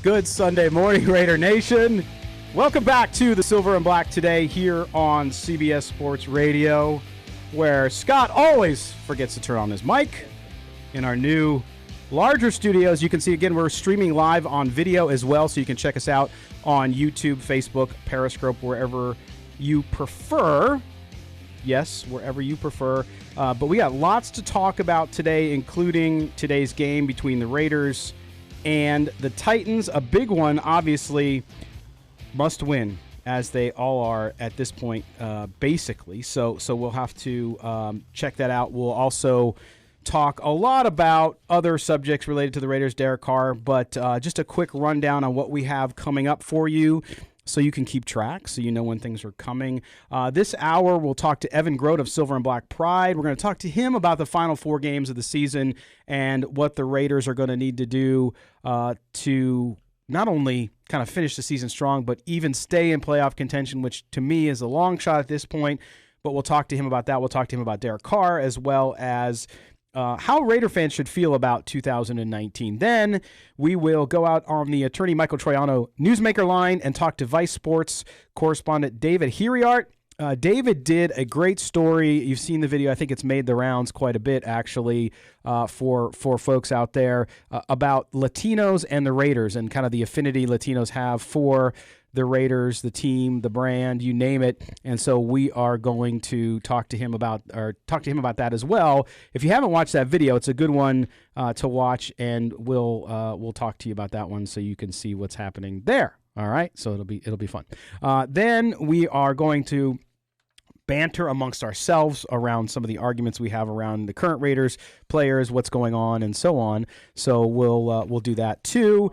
good Sunday morning, Raider Nation? Welcome back to the Silver and Black today here on CBS Sports Radio, where Scott always forgets to turn on his mic. In our new, larger studios, you can see, again, we're streaming live on video as well, so you can check us out on YouTube, Facebook, Periscope, wherever you prefer. Yes, wherever you prefer. But we got lots to talk about today, including today's game between the Raiders and the Titans. A big one, obviously, must win, as they all are at this point, basically. So we'll have to check that out. We'll also talk a lot about other subjects related to the Raiders, Derek Carr, but just a quick rundown on what we have coming up for you, so you can keep track, so you know when things are coming. This hour, we'll talk to Evan Groat of Silver and Black Pride. We're going to talk to him about the final 4 games of the season and what the Raiders are going to need to do to not only kind of finish the season strong, but even stay in playoff contention, which to me is a long shot at this point. But we'll talk to him about that. We'll talk to him about Derek Carr, as well as how Raider fans should feel about 2019. Then we will go out on the attorney Michael Troiano newsmaker line and talk to Vice Sports correspondent David Hiriart. David did a great story. You've seen the video. I think it's made the rounds quite a bit, actually, for folks out there about Latinos and the Raiders and kind of the affinity Latinos have for the Raiders, the team, the brand, you name it. And so we are going to talk to him about that as well. If you haven't watched that video, it's a good one to watch, and we'll talk to you about that one so you can see what's happening there. All right, so it'll be fun. Then we are going to banter amongst ourselves around some of the arguments we have around the current Raiders players, what's going on, and so on. So we'll do that too.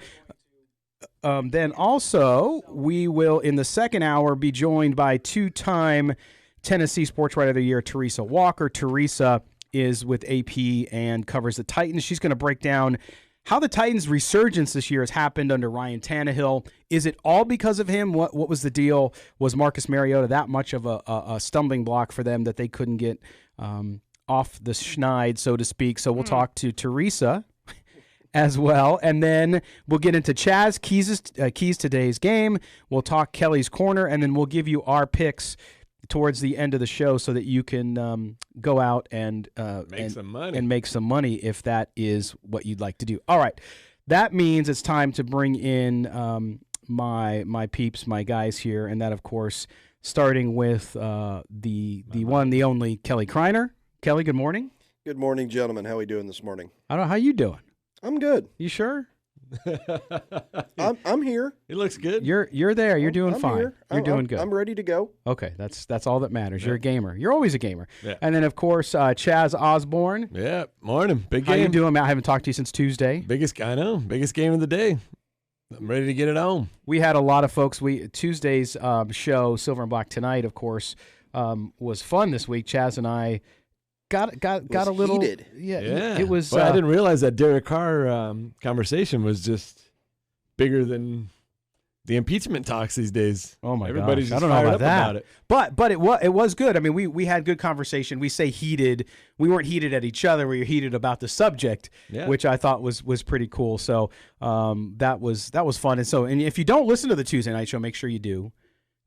Then also, we will, in the second hour, be joined by 2-time Tennessee Sports Writer of the Year, Teresa Walker. Teresa is with AP and covers the Titans. She's going to break down how the Titans' resurgence this year has happened under Ryan Tannehill. Is it all because of him? What was the deal? Was Marcus Mariota that much of a stumbling block for them that they couldn't get off the schneid, so to speak? So we'll talk to Teresa as well, and then we'll get into Chaz keys today's game. We'll talk Kelly's Corner, and then we'll give you our picks towards the end of the show so that you can go out and make some money if that is what you'd like to do. All right, that means it's time to bring in my peeps, my guys here, and that, of course, starting with the one, the only Kelly Kriner. Kelly, good morning. Good morning, gentlemen. How are we doing this morning? I don't know how you doing. I'm good. You sure? I'm here. It looks good. You're there. You're doing fine. Here. You're doing good. I'm ready to go. Okay, that's all that matters. Yeah. You're a gamer. You're always a gamer. Yeah. And then, of course, Chaz Osborne. Yeah, morning. Big game. How you doing, Matt? I haven't talked to you since Tuesday. Biggest game of the day. I'm ready to get it home. We had a lot of folks. Tuesday's show, Silver and Black Tonight, of course, was fun this week. Chaz and I got a little heated. Yeah. It was. Well, I didn't realize that Derek Carr conversation was just bigger than the impeachment talks these days. Oh my Everybody's gosh, just I don't know fired about that. about it. But it was good. I mean, we had good conversation. We say heated. We weren't heated at each other. We were heated about the subject, which I thought was pretty cool. So that was fun. And if you don't listen to the Tuesday night show, make sure you do.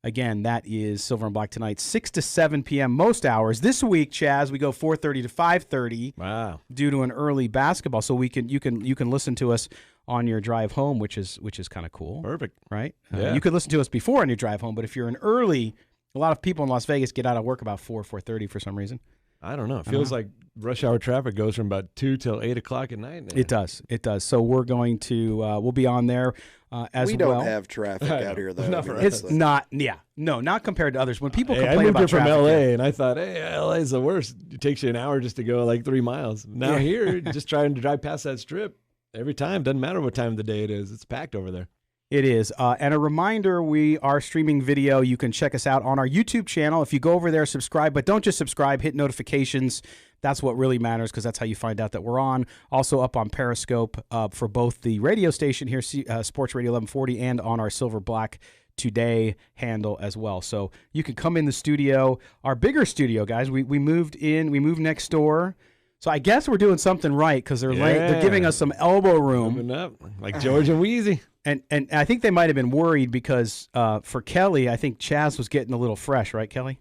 Again, that is Silver and Black Tonight, 6 to 7 p.m. most hours. This week, Chaz, we go 4:30 to 5:30. Wow! Due to an early basketball, so you can listen to us on your drive home, which is kind of cool. Perfect, right? Yeah. You could listen to us before on your drive home, but if you're an early, a lot of people in Las Vegas get out of work about 4:30 for some reason. I don't know. It feels like rush hour traffic goes from about 2 till 8 o'clock at night. It does. So we're going to we'll be on there as well. We don't have traffic out here though. It's not. Yeah, no, not compared to others. When people complain I moved about here from traffic, LA, and I thought, hey, LA is the worst. It takes you an hour just to go like 3 miles. Now here, just trying to drive past that strip every time. Doesn't matter what time of the day it is. It's packed over there. It is. And a reminder, we are streaming video. You can check us out on our YouTube channel. If you go over there, subscribe. But don't just subscribe. Hit notifications. That's what really matters because that's how you find out that we're on. Also up on Periscope for both the radio station here, Sports Radio 1140, and on our Silver Black Today handle as well. So you can come in the studio, our bigger studio, guys. We moved in. We moved next door. So I guess we're doing something right because they're giving us some elbow room. Moving up, like George and Wheezy. And I think they might have been worried because for Kelly, I think Chaz was getting a little fresh, right, Kelly?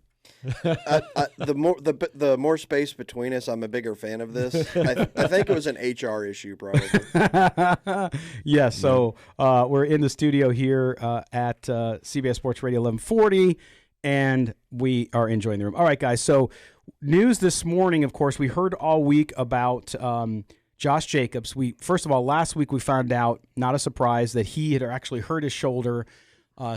The more space between us, I'm a bigger fan of this. I think it was an HR issue, probably. Yeah. So we're in the studio here at CBS Sports Radio 1140, and we are enjoying the room. All right, guys. So news this morning. Of course, we heard all week about Josh Jacobs. First of all, last week we found out, not a surprise, that he had actually hurt his shoulder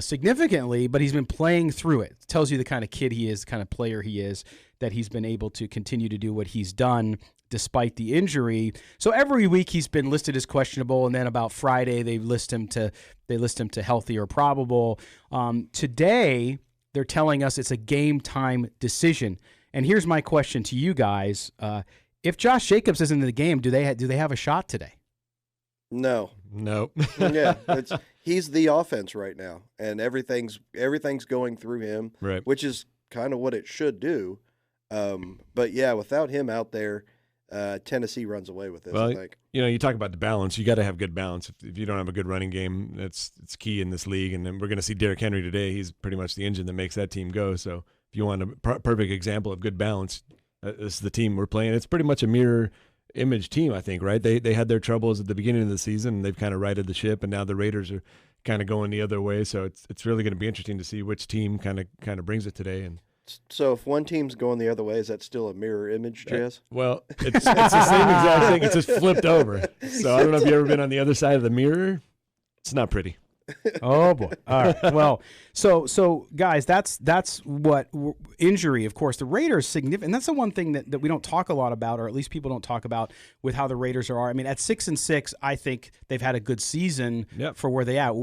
significantly, but he's been playing through it. It tells you the kind of kid he is, the kind of player he is, that he's been able to continue to do what he's done despite the injury. So every week he's been listed as questionable, and then about Friday they list him to healthy or probable. Today they're telling us it's a game time decision. And here's my question to you guys: if Josh Jacobs isn't in the game, do they have a shot today? No. Nope. Yeah, he's the offense right now, and everything's going through him, right, which is kind of what it should do. But yeah, without him out there, Tennessee runs away with this. Well, I think. You talk about the balance. You got to have good balance. If you don't have a good running game, it's key in this league. And then we're going to see Derek Henry today. He's pretty much the engine that makes that team go. So if you want a perfect example of good balance, this is the team we're playing. It's pretty much a mirror image team, I think, right? They had their troubles at the beginning of the season, and they've kind of righted the ship, and now the Raiders are kind of going the other way. So it's really going to be interesting to see which team kind of brings it today. And so if one team's going the other way, is that still a mirror image, Jazz? Well, it's the same exact thing. It's just flipped over. So I don't know if you've ever been on the other side of the mirror. It's not pretty. Oh boy! All right. Well, so guys, that's what injury. Of course, the Raiders significant. And that's the one thing that we don't talk a lot about, or at least people don't talk about with how the Raiders are. I mean, at 6-6, I think they've had a good season for where they at.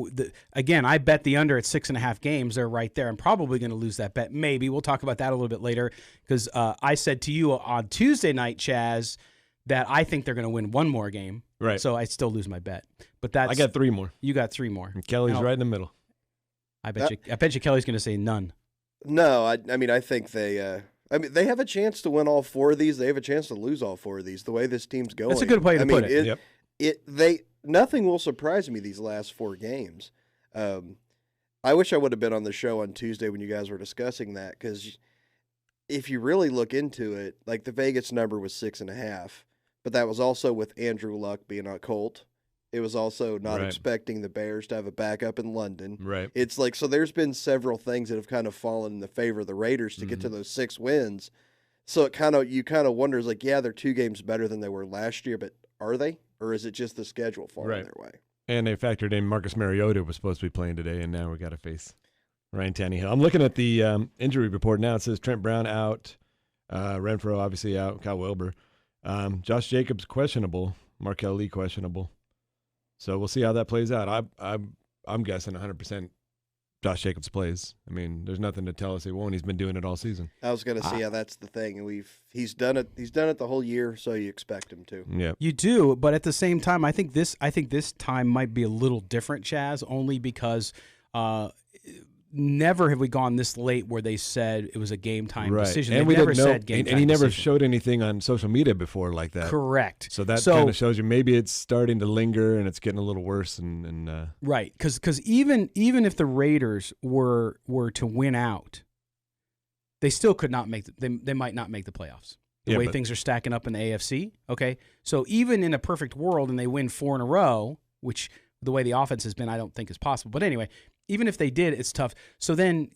Again, I bet the under at 6.5 games. They're right there. I'm probably going to lose that bet. Maybe we'll talk about that a little bit later because I said to you on Tuesday night, Chaz, that I think they're going to win one more game. Right. So I still lose my bet. But I got 3 more. You got 3 more. And Kelly's right in the middle. I bet you Kelly's going to say none. No, I mean I think they have a chance to win all 4 of these. They have a chance to lose all 4 of these. The way this team's going. That's a good way to put it. Nothing will surprise me these last 4 games. I wish I would have been on the show on Tuesday when you guys were discussing that, because if you really look into it, like the Vegas number was 6.5, but that was also with Andrew Luck being a Colt. It was also not expecting the Bears to have a backup in London. Right. It's like, so there's been several things that have kind of fallen in the favor of the Raiders to get to those 6 wins. So you kind of wonder, like, yeah, they're 2 games better than they were last year, but are they? Or is it just the schedule falling their way? And they factored in Marcus Mariota was supposed to be playing today, and now we got to face Ryan Tannehill. I'm looking at the injury report now. It says Trent Brown out, Renfro obviously out, Kyle Wilbur. Josh Jacobs questionable, Markel Lee questionable. So we'll see how that plays out. I'm guessing 100% Josh Jacobs plays. I mean, there's nothing to tell us he won't. He's been doing it all season. I was going to say, that's the thing. And he's done it. He's done it the whole year, so you expect him to. Yeah, you do. But at the same time, I think this time might be a little different, Chaz, only because never have we gone this late where they said it was a game time decision. And we never said game time and he never decision. showed anything on social media before like that. Correct. So that kind of shows you maybe it's starting to linger and it's getting a little worse. And right, because even if the Raiders were to win out, they still could not make they might not make the playoffs. The way things are stacking up in the AFC. Okay, so even in a perfect world and they win 4 in a row, which the way the offense has been, I don't think is possible. But anyway, even if they did, it's tough. So then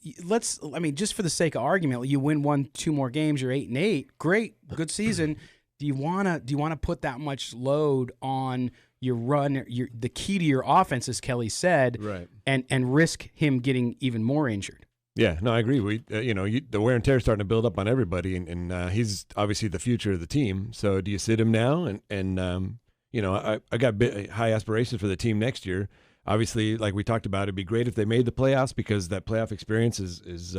just for the sake of argument, you win 1-2 more games, you're 8-8. Great, good season. Do you wanna put that much load on your run, the key to your offense, as Kelly said, and risk him getting even more injured? Yeah, no, I agree. We, the wear and tear is starting to build up on everybody, and he's obviously the future of the team. So do you sit him now? And I got high aspirations for the team next year. Obviously, like we talked about, it'd be great if they made the playoffs because that playoff experience is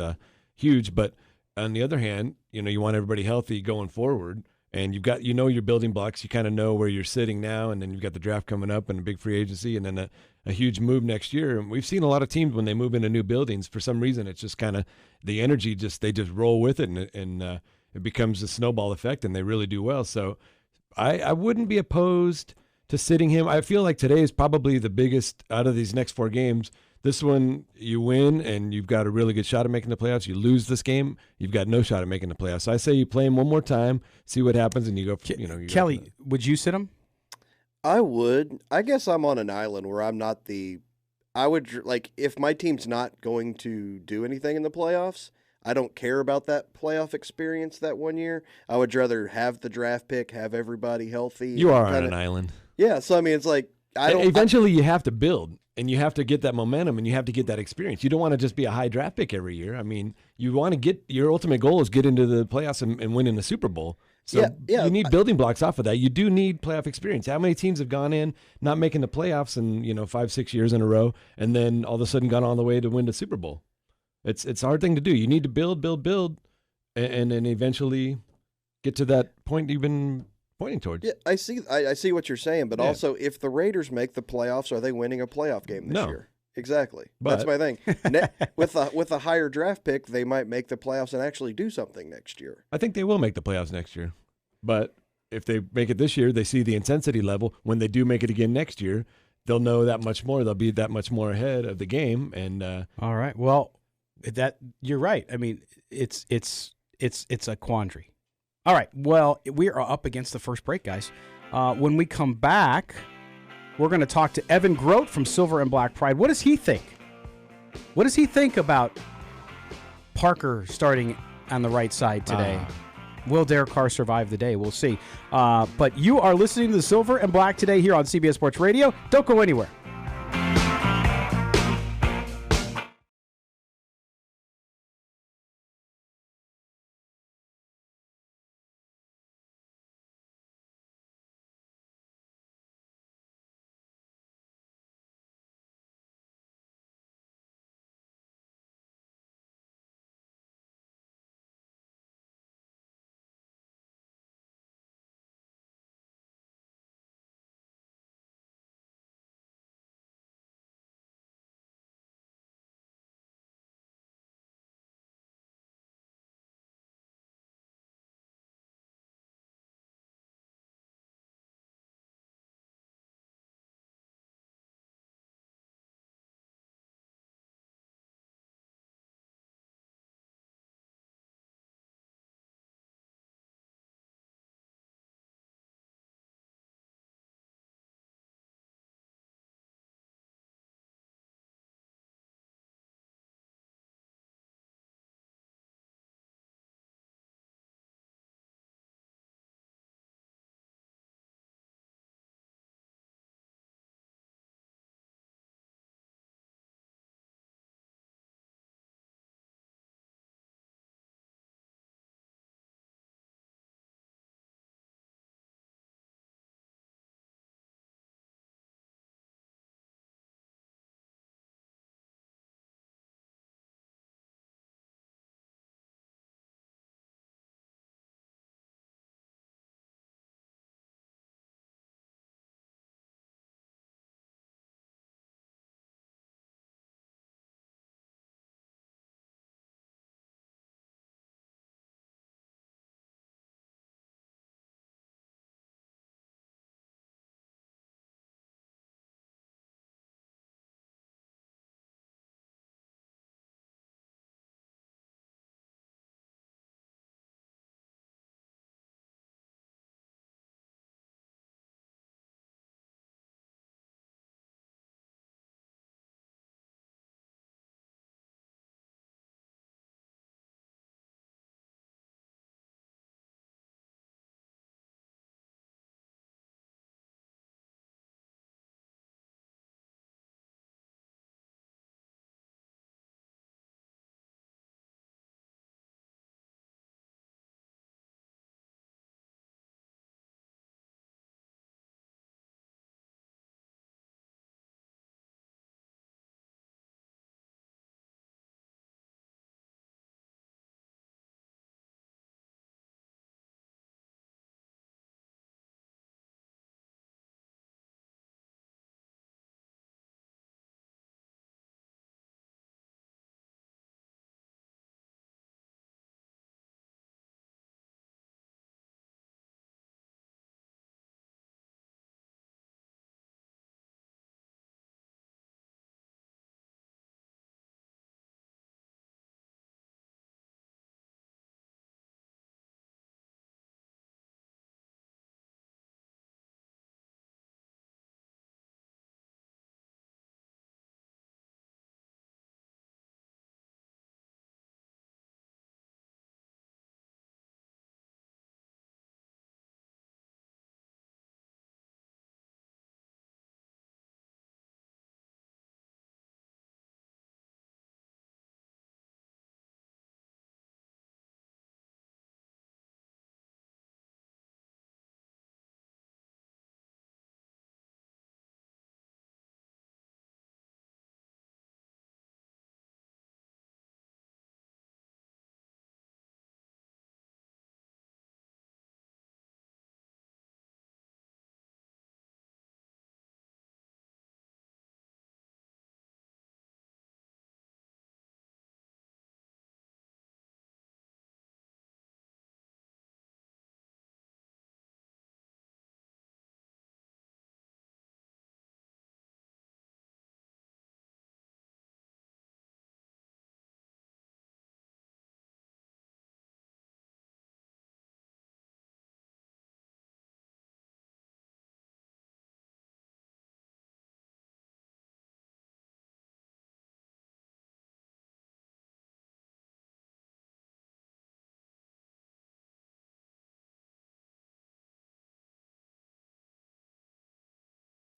huge. But on the other hand, you want everybody healthy going forward, and you've got your building blocks. You kind of know where you're sitting now, and then you've got the draft coming up and a big free agency, and then a huge move next year. And we've seen a lot of teams when they move into new buildings, for some reason, it's just kind of the energy they just roll with it, and it becomes a snowball effect, and they really do well. So I wouldn't be opposed to sitting him. I feel like today is probably the biggest out of these next 4 games. This one, you win, and you've got a really good shot at making the playoffs. You lose this game, you've got no shot at making the playoffs. So I say you play him one more time, see what happens, and you go. Kelly, would you sit him? I would. I guess I'm on an island where I'm not the. I would like if my team's not going to do anything in the playoffs. I don't care about that playoff experience that one year. I would rather have the draft pick, have everybody healthy. You are on an island. Yeah, so I mean, it's like I don't. Eventually, you have to build, and you have to get that momentum, and you have to get that experience. You don't want to just be a high draft pick every year. I mean, you want to get your ultimate goal is get into the playoffs and win in the Super Bowl. So you need building blocks off of that. You do need playoff experience. How many teams have gone in not making the playoffs in 5-6 years in a row, and then all of a sudden gone all the way to win the Super Bowl? It's a hard thing to do. You need to build, and then eventually get to that point you've been pointing towards. Yeah, I see what you're saying, but also if the Raiders make the playoffs, are they winning a playoff game this year? Exactly. That's my thing. With a higher draft pick, they might make the playoffs and actually do something next year. I think they will make the playoffs next year. But if they make it this year, they see the intensity level. When they do make it again next year, they'll know that much more. They'll be that much more ahead of the game. And all right. Well, that you're right. I mean, it's a quandary. All right. Well, we are up against the first break, guys. When we come back, we're going to talk to Evan Groat from Silver and Black Pride. What does he think? What does he think about Parker starting on the right side today? Will Derek Carr survive the day? We'll see. But you are listening to the Silver and Black today here on CBS Sports Radio. Don't go anywhere.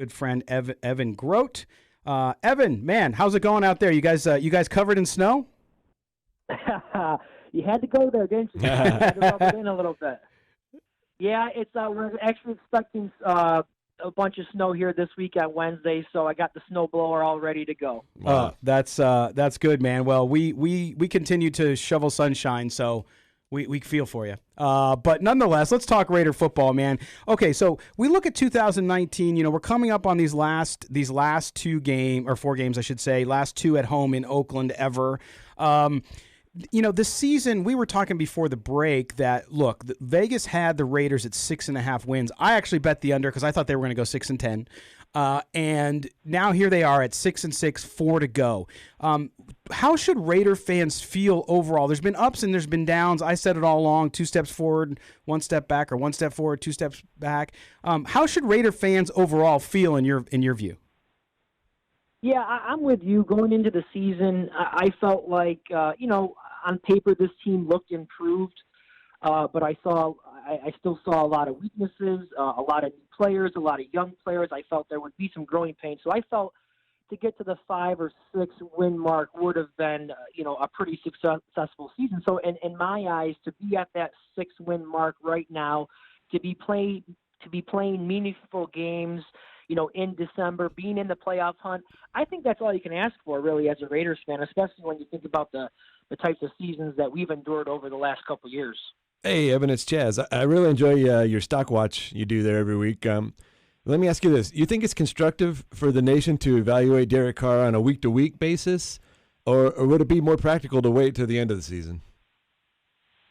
good friend Evan Groat. Evan, man, how's it going out there? You guys covered in snow? You had to go there, didn't you? You had to rub it in a little bit. Yeah, it's we're actually expecting a bunch of snow here this week on Wednesday, so I got the snow blower all ready to go. Wow. That's good, man. Well, we continue to shovel sunshine, so we feel for you. But nonetheless, let's talk Raider football, man. Okay, so we look at 2019. You know, we're coming up on these last 4 games, I should say, last 2 at home in Oakland ever. You know, this season, we were talking before the break that, look, Vegas had the Raiders at 6.5 wins. I actually bet the under because I thought they were going to go 6-10. And now here they are at 6-6, 4 to go. How should Raider fans feel overall? There's been ups and there's been downs. I said it all along, 2 steps forward, 1 step back, or 1 step forward, 2 steps back. How should Raider fans overall feel in your view? Yeah, I'm with you. Going into the season, I felt like, on paper this team looked improved, but I still saw a lot of weaknesses, a lot of new players, a lot of young players. I felt there would be some growing pains. So I felt to get to the 5 or 6 win mark would have been, a pretty successful season. So in my eyes, to be at that 6 win mark right now, to be playing meaningful games, in December, being in the playoff hunt, I think that's all you can ask for, really, as a Raiders fan, especially when you think about the types of seasons that we've endured over the last couple of years. Hey, Evan, it's Chaz. I really enjoy your stock watch you do there every week. Let me ask you this. You think it's constructive for the nation to evaluate Derek Carr on a week-to-week basis, or would it be more practical to wait till the end of the season?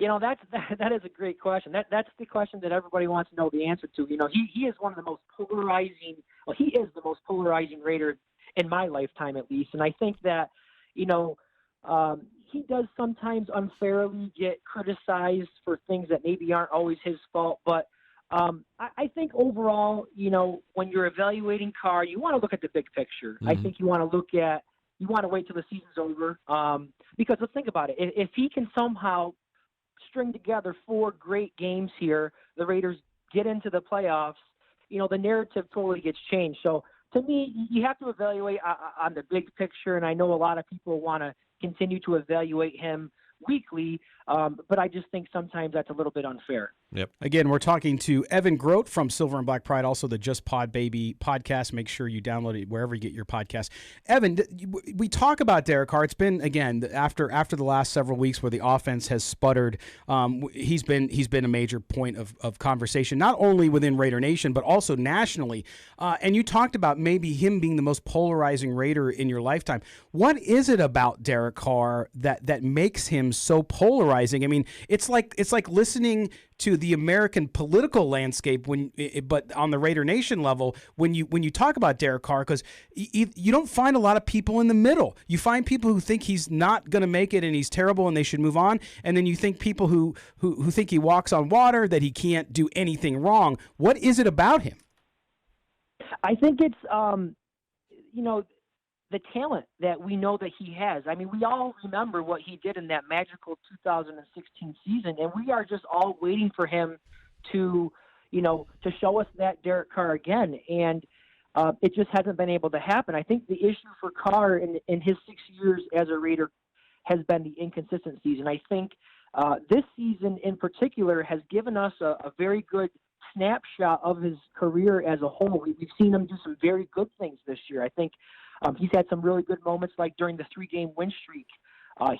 That is a great question. That's the question that everybody wants to know the answer to. He is one of the most polarizing. Well, he is the most polarizing Raider in my lifetime, at least. And I think that, he does sometimes unfairly get criticized for things that maybe aren't always his fault. But I think overall, when you're evaluating Carr, you want to look at the big picture. Mm-hmm. I think you want to wait till the season's over, because let's think about it. If he can somehow string together 4 great games here, the Raiders get into the playoffs, the narrative totally gets changed. So to me, you have to evaluate on the big picture, and I know a lot of people want to continue to evaluate him weekly, but I just think sometimes that's a little bit unfair. Yep. Again, we're talking to Evan Groat from Silver and Black Pride, also the Just Pod Baby podcast. Make sure you download it wherever you get your podcast. Evan, we talk about Derek Carr. It's been, again, after the last several weeks where the offense has sputtered, he's been a major point of conversation, not only within Raider Nation, but also nationally. And you talked about maybe him being the most polarizing Raider in your lifetime. What is it about Derek Carr that makes him so polarizing? I mean, it's like listening to the American political landscape but on the Raider Nation level when you talk about Derek Carr, because you don't find a lot of people in the middle. You find people who think he's not going to make it and he's terrible and they should move on, and then you think people who think he walks on water, that he can't do anything wrong. What is it about him? I think it's the talent that we know that he has. I mean, we all remember what he did in that magical 2016 season, and we are just all waiting for him to show us that Derek Carr again. And it just hasn't been able to happen. I think the issue for Carr in his 6 years as a Raider has been the inconsistencies. And I think this season in particular has given us a very good snapshot of his career as a whole. We've seen him do some very good things this year. I think he's had some really good moments, like during the 3-game win streak.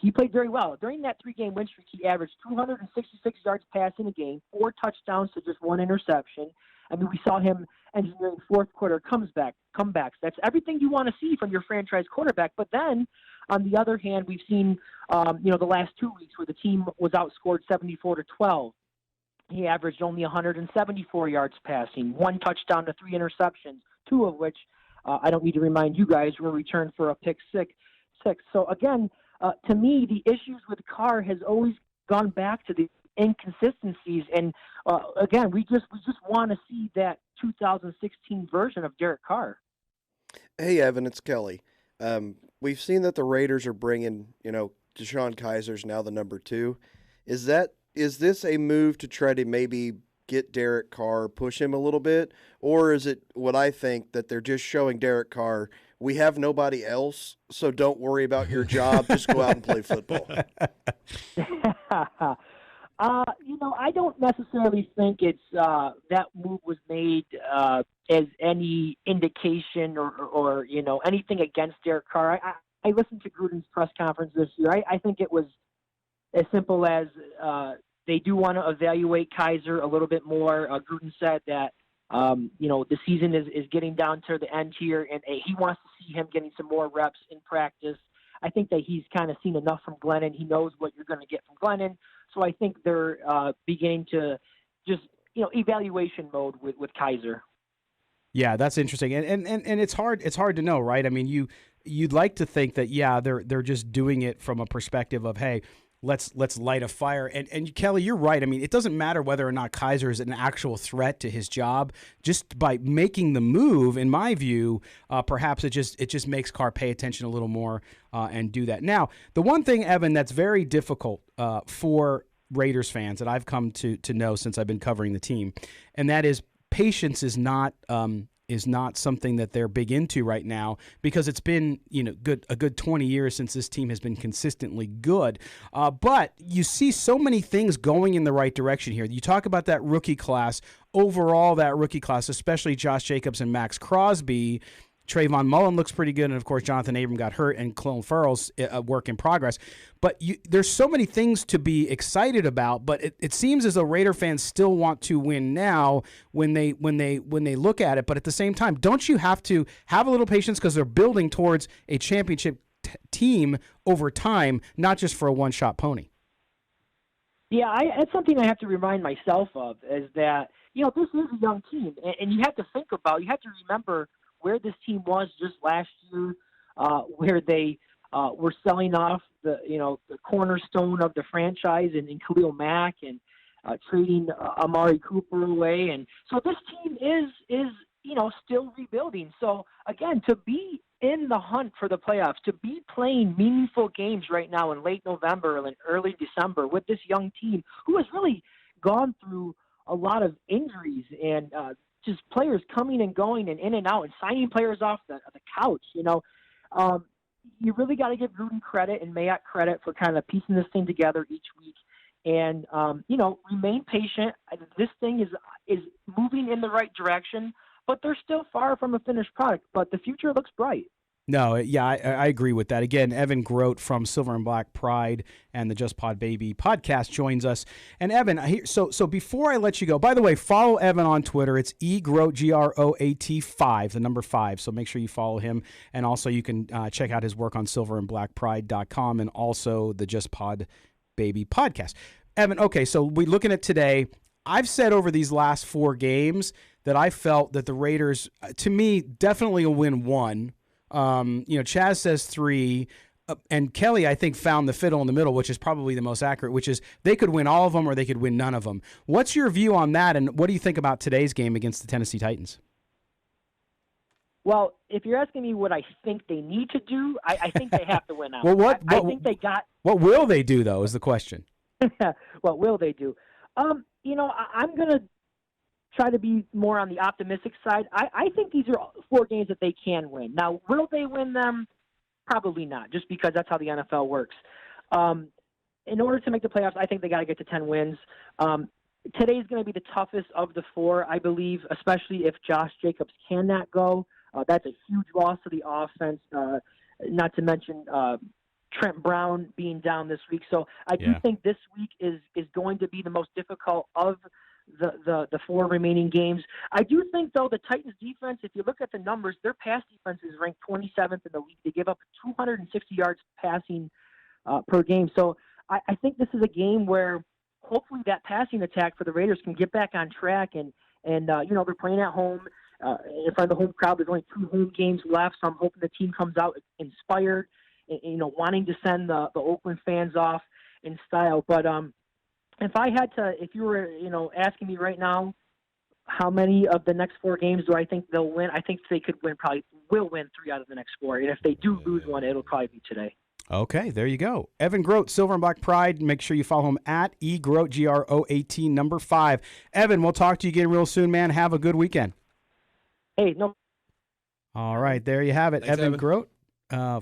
He played very well. During that 3-game win streak, he averaged 266 yards passing a game, 4 touchdowns to just 1 interception. I mean, we saw him engineering fourth quarter comebacks. That's everything you want to see from your franchise quarterback. But then, on the other hand, we've seen, the last 2 weeks where the team was outscored 74-12. He averaged only 174 yards passing, 1 touchdown to 3 interceptions, 2 of which I don't need to remind you guys were returned for a pick six. So again, to me, the issues with Carr has always gone back to the inconsistencies, and again, we just want to see that 2016 version of Derek Carr. Hey, Evan, it's Kelly. We've seen that the Raiders are bringing, DeShone Kizer's now the number 2. Is this a move to try to maybe get Derek Carr, push him a little bit? Or is it what I think, that they're just showing Derek Carr, we have nobody else, so don't worry about your job, just go out and play football? I don't necessarily think it's that move was made as any indication or anything against Derek Carr. I listened to Gruden's press conference this year. I think it was as simple as they do want to evaluate Kaiser a little bit more. Gruden said that the season is getting down to the end here, and he wants to see him getting some more reps in practice. I think that he's kind of seen enough from Glennon. He knows what you're going to get from Glennon. So I think they're beginning to just, evaluation mode with Kaiser. Yeah, that's interesting. And it's hard to know, right? I mean, you'd like to think that, they're just doing it from a perspective of, hey, let's light a fire. And Kelly, you're right. I mean, it doesn't matter whether or not Kaiser is an actual threat to his job. Just by making the move, in my view, perhaps it just makes Carr pay attention a little more and do that. Now, the one thing, Evan, that's very difficult for Raiders fans that I've come to know since I've been covering the team, and that is patience is not something that they're big into right now, because it's been a good 20 years since this team has been consistently good. But you see so many things going in the right direction here. You talk about that rookie class. Overall, that rookie class, especially Josh Jacobs and Max Crosby, Trayvon Mullen looks pretty good, and of course Jonathan Abram got hurt, and Clelin Ferrell's a work in progress. But there's so many things to be excited about. But it seems as though Raider fans still want to win now when they look at it. But at the same time, don't you have to have a little patience, because they're building towards a championship team over time, not just for a one-shot pony? Yeah, that's something I have to remind myself of, is that this is a young team, and you have to remember where this team was just last year, where they were selling off the cornerstone of the franchise in Khalil Mack, and trading Amari Cooper away. And so this team is still rebuilding. So again, to be in the hunt for the playoffs, to be playing meaningful games right now in late November and early December with this young team who has really gone through a lot of injuries and just players coming and going and in and out and signing players off the couch, you really got to give Gruden credit and Mayock credit for kind of piecing this thing together each week. And, remain patient. This thing is moving in the right direction, but they're still far from a finished product. But the future looks bright. No, yeah, I agree with that. Again, Evan Groat from Silver and Black Pride and the Just Pod Baby podcast joins us. And Evan, so before I let you go, by the way, follow Evan on Twitter. It's eGroat, Groat 5, the number 5. So make sure you follow him. And also you can check out his work on silverandblackpride.com and also the Just Pod Baby podcast. Evan, okay, so we're looking at today. I've said over these last 4 games that I felt that the Raiders, to me, definitely will win 1. Chaz says 3, and Kelly, I think, found the fiddle in the middle, which is probably the most accurate, which is they could win all of them or they could win none of them. What's your view on that, and what do you think about today's game against the Tennessee Titans? Well, if you're asking me what I think they need to do, I think they have to win out. Well, I think they got. What will they do, though, is the question. What will they do? I'm going to try to be more on the optimistic side. I think these are 4 games that they can win. Now, will they win them? Probably not, just because that's how the NFL works. In order to make the playoffs, I think they got to get to 10 wins. Today's going to be the toughest of the 4, I believe, especially if Josh Jacobs cannot go. That's a huge loss to the offense, not to mention Trent Brown being down this week. So I do think this week is going to be the most difficult of the 4 remaining games. I do think, though, the Titans defense, if you look at the numbers, their pass defense is ranked 27th in the league. They give up 260 yards passing per game. So I think this is a game where hopefully that passing attack for the Raiders can get back on track. And they're playing at home in front of the home crowd. There's only 2 home games left, so I'm hoping the team comes out inspired, wanting to send the Oakland fans off in style. But if you were, asking me right now, how many of the next 4 games do I think they'll win? I think they could win, probably will win 3 out of the next 4. And if they do lose one, it'll probably be today. Okay, there you go. Evan Groat, Silver and Black Pride. Make sure you follow him at eGroat, GROAT, number 5. Evan, we'll talk to you again real soon, man. Have a good weekend. Hey, no. All right, there you have it. Thanks, Evan Evan. Groat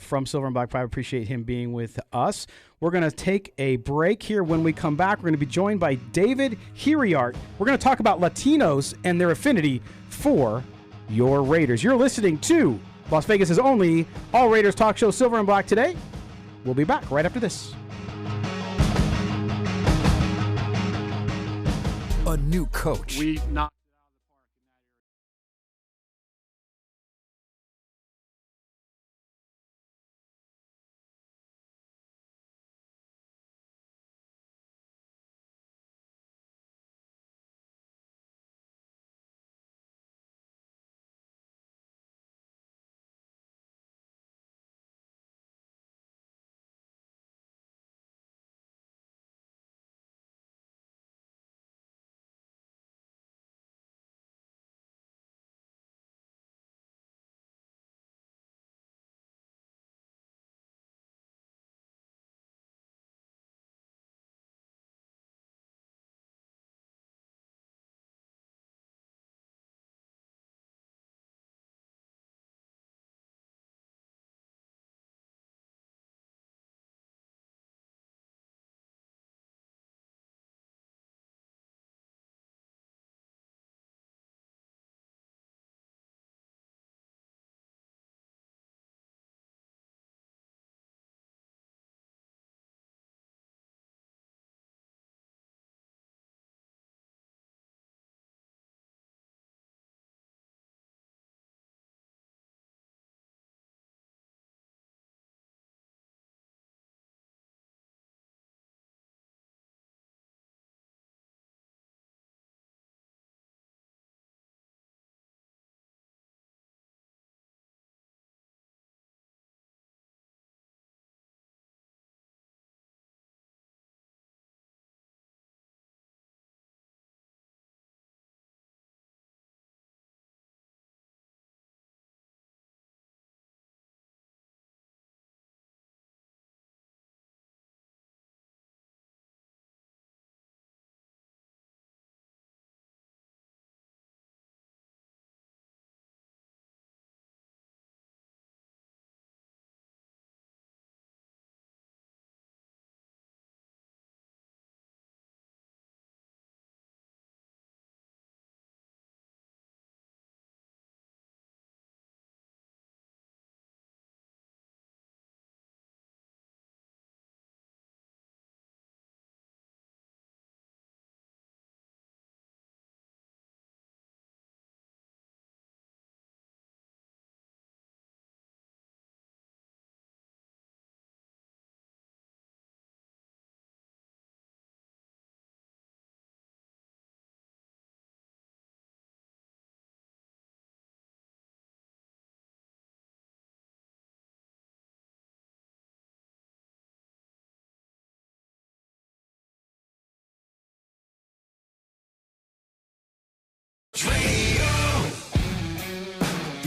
from Silver and Black Pride. Appreciate him being with us. We're going to take a break here. When we come back, we're going to be joined by David Hiriart. We're going to talk about Latinos and their affinity for your Raiders. You're listening to Las Vegas' only All Raiders talk show, Silver and Black Today. We'll be back right after this. A new coach. We knocked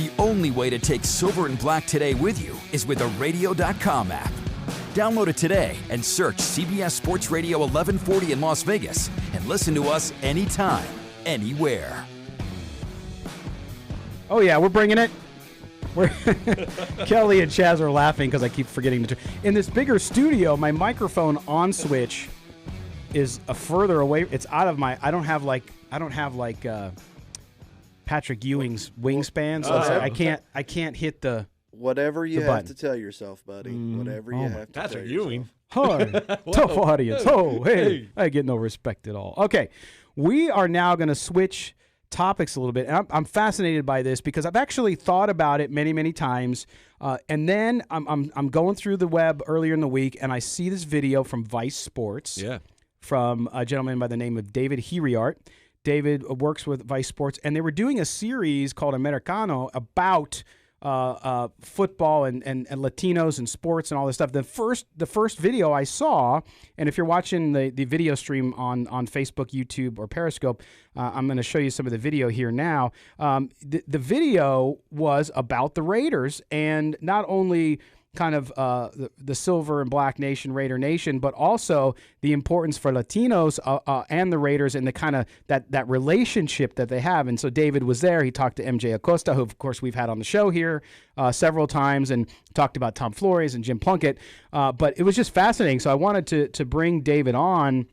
The only way to take Silver and Black Today with you is with a radio.com app. Download it today and search CBS Sports Radio 1140 in Las Vegas and listen to us anytime, anywhere. Oh, yeah, we're bringing it. We're Kelly and Chaz are laughing because I keep forgetting to. In this bigger studio, my microphone on switch is a further away. It's out of my. I don't have like Patrick Ewing's wingspan, so it's like I can't hit the. Whatever you the have button. to tell yourself, buddy. Whatever you have to tell Patrick yourself. Ewing. Hi, tough audience. Oh, hey, I get no respect at all. Okay, we are now going to switch topics a little bit. And I'm fascinated by this because I've actually thought about it many, many times. And then I'm going through the web earlier in the week, and I see this video from Vice Sports. Yeah. From a gentleman by the name of David Hiriart. David works with Vice Sports, and they were doing a series called Americano about football and Latinos and sports and all this stuff. The first video I saw, and if you're watching the video stream on Facebook, YouTube, or Periscope, I'm going to show you some of the video here now. The video was about the Raiders, and not only kind of the Silver and Black Nation, Raider Nation, but also the importance for Latinos and the Raiders and the kind of that relationship that they have. And so David was there. He talked to MJ Acosta, who, of course, we've had on the show here several times, and talked about Tom Flores and Jim Plunkett. But it was just fascinating. So I wanted to bring David on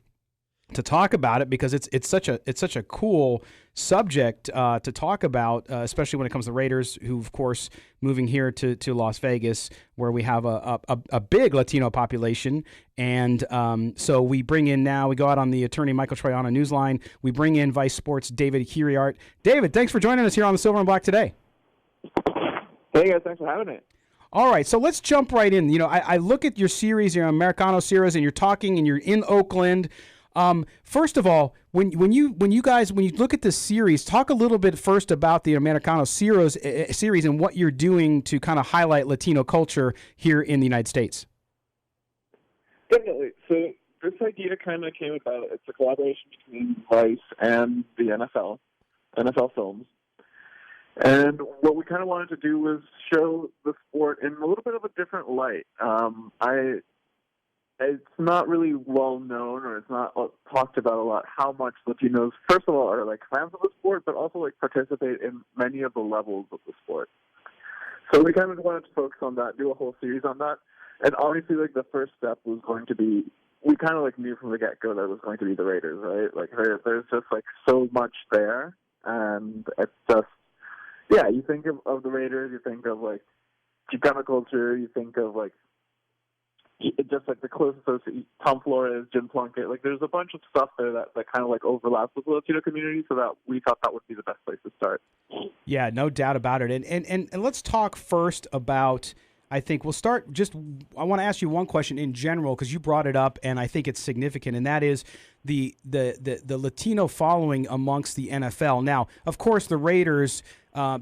to talk about it, because it's such a cool subject to talk about, especially when it comes to Raiders, who, of course, moving here to Las Vegas, where we have a big Latino population. And so we go out on the attorney Michael Troiano Newsline. We bring in Vice Sports David Hiriart. David, thanks for joining us here on the Silver and Black today. Hey guys, thanks for having me. All right, so let's jump right in. I look at your series, your Americano series, and you're talking, and you're in Oakland. First of all, when you look at this series, talk a little bit first about the Americano series and what you're doing to kind of highlight Latino culture here in the United States. Definitely. So this idea kind of came about. It's a collaboration between Vice and the NFL Films. And what we kind of wanted to do was show the sport in a little bit of a different light. It's not really well known, or it's not talked about a lot, how much Latinos, first of all, are like fans of the sport, but also like participate in many of the levels of the sport. So we kind of wanted to focus on that, do a whole series on that. And obviously, like, the first step was going to be, we kind of like knew from the get-go that it was going to be the Raiders, right? Like, there's just like so much there, and it's just, yeah, you think of the Raiders, you think of like Chicano culture, you think of like just like the close associate, Tom Flores, Jim Plunkett. Like, there's a bunch of stuff there that kind of like overlaps with the Latino community, so that we thought that would be the best place to start. Yeah, no doubt about it. And let's talk first about, I think we'll start I want to ask you one question in general, because you brought it up and I think it's significant, and that is the Latino following amongst the NFL. Now, of course, the Raiders,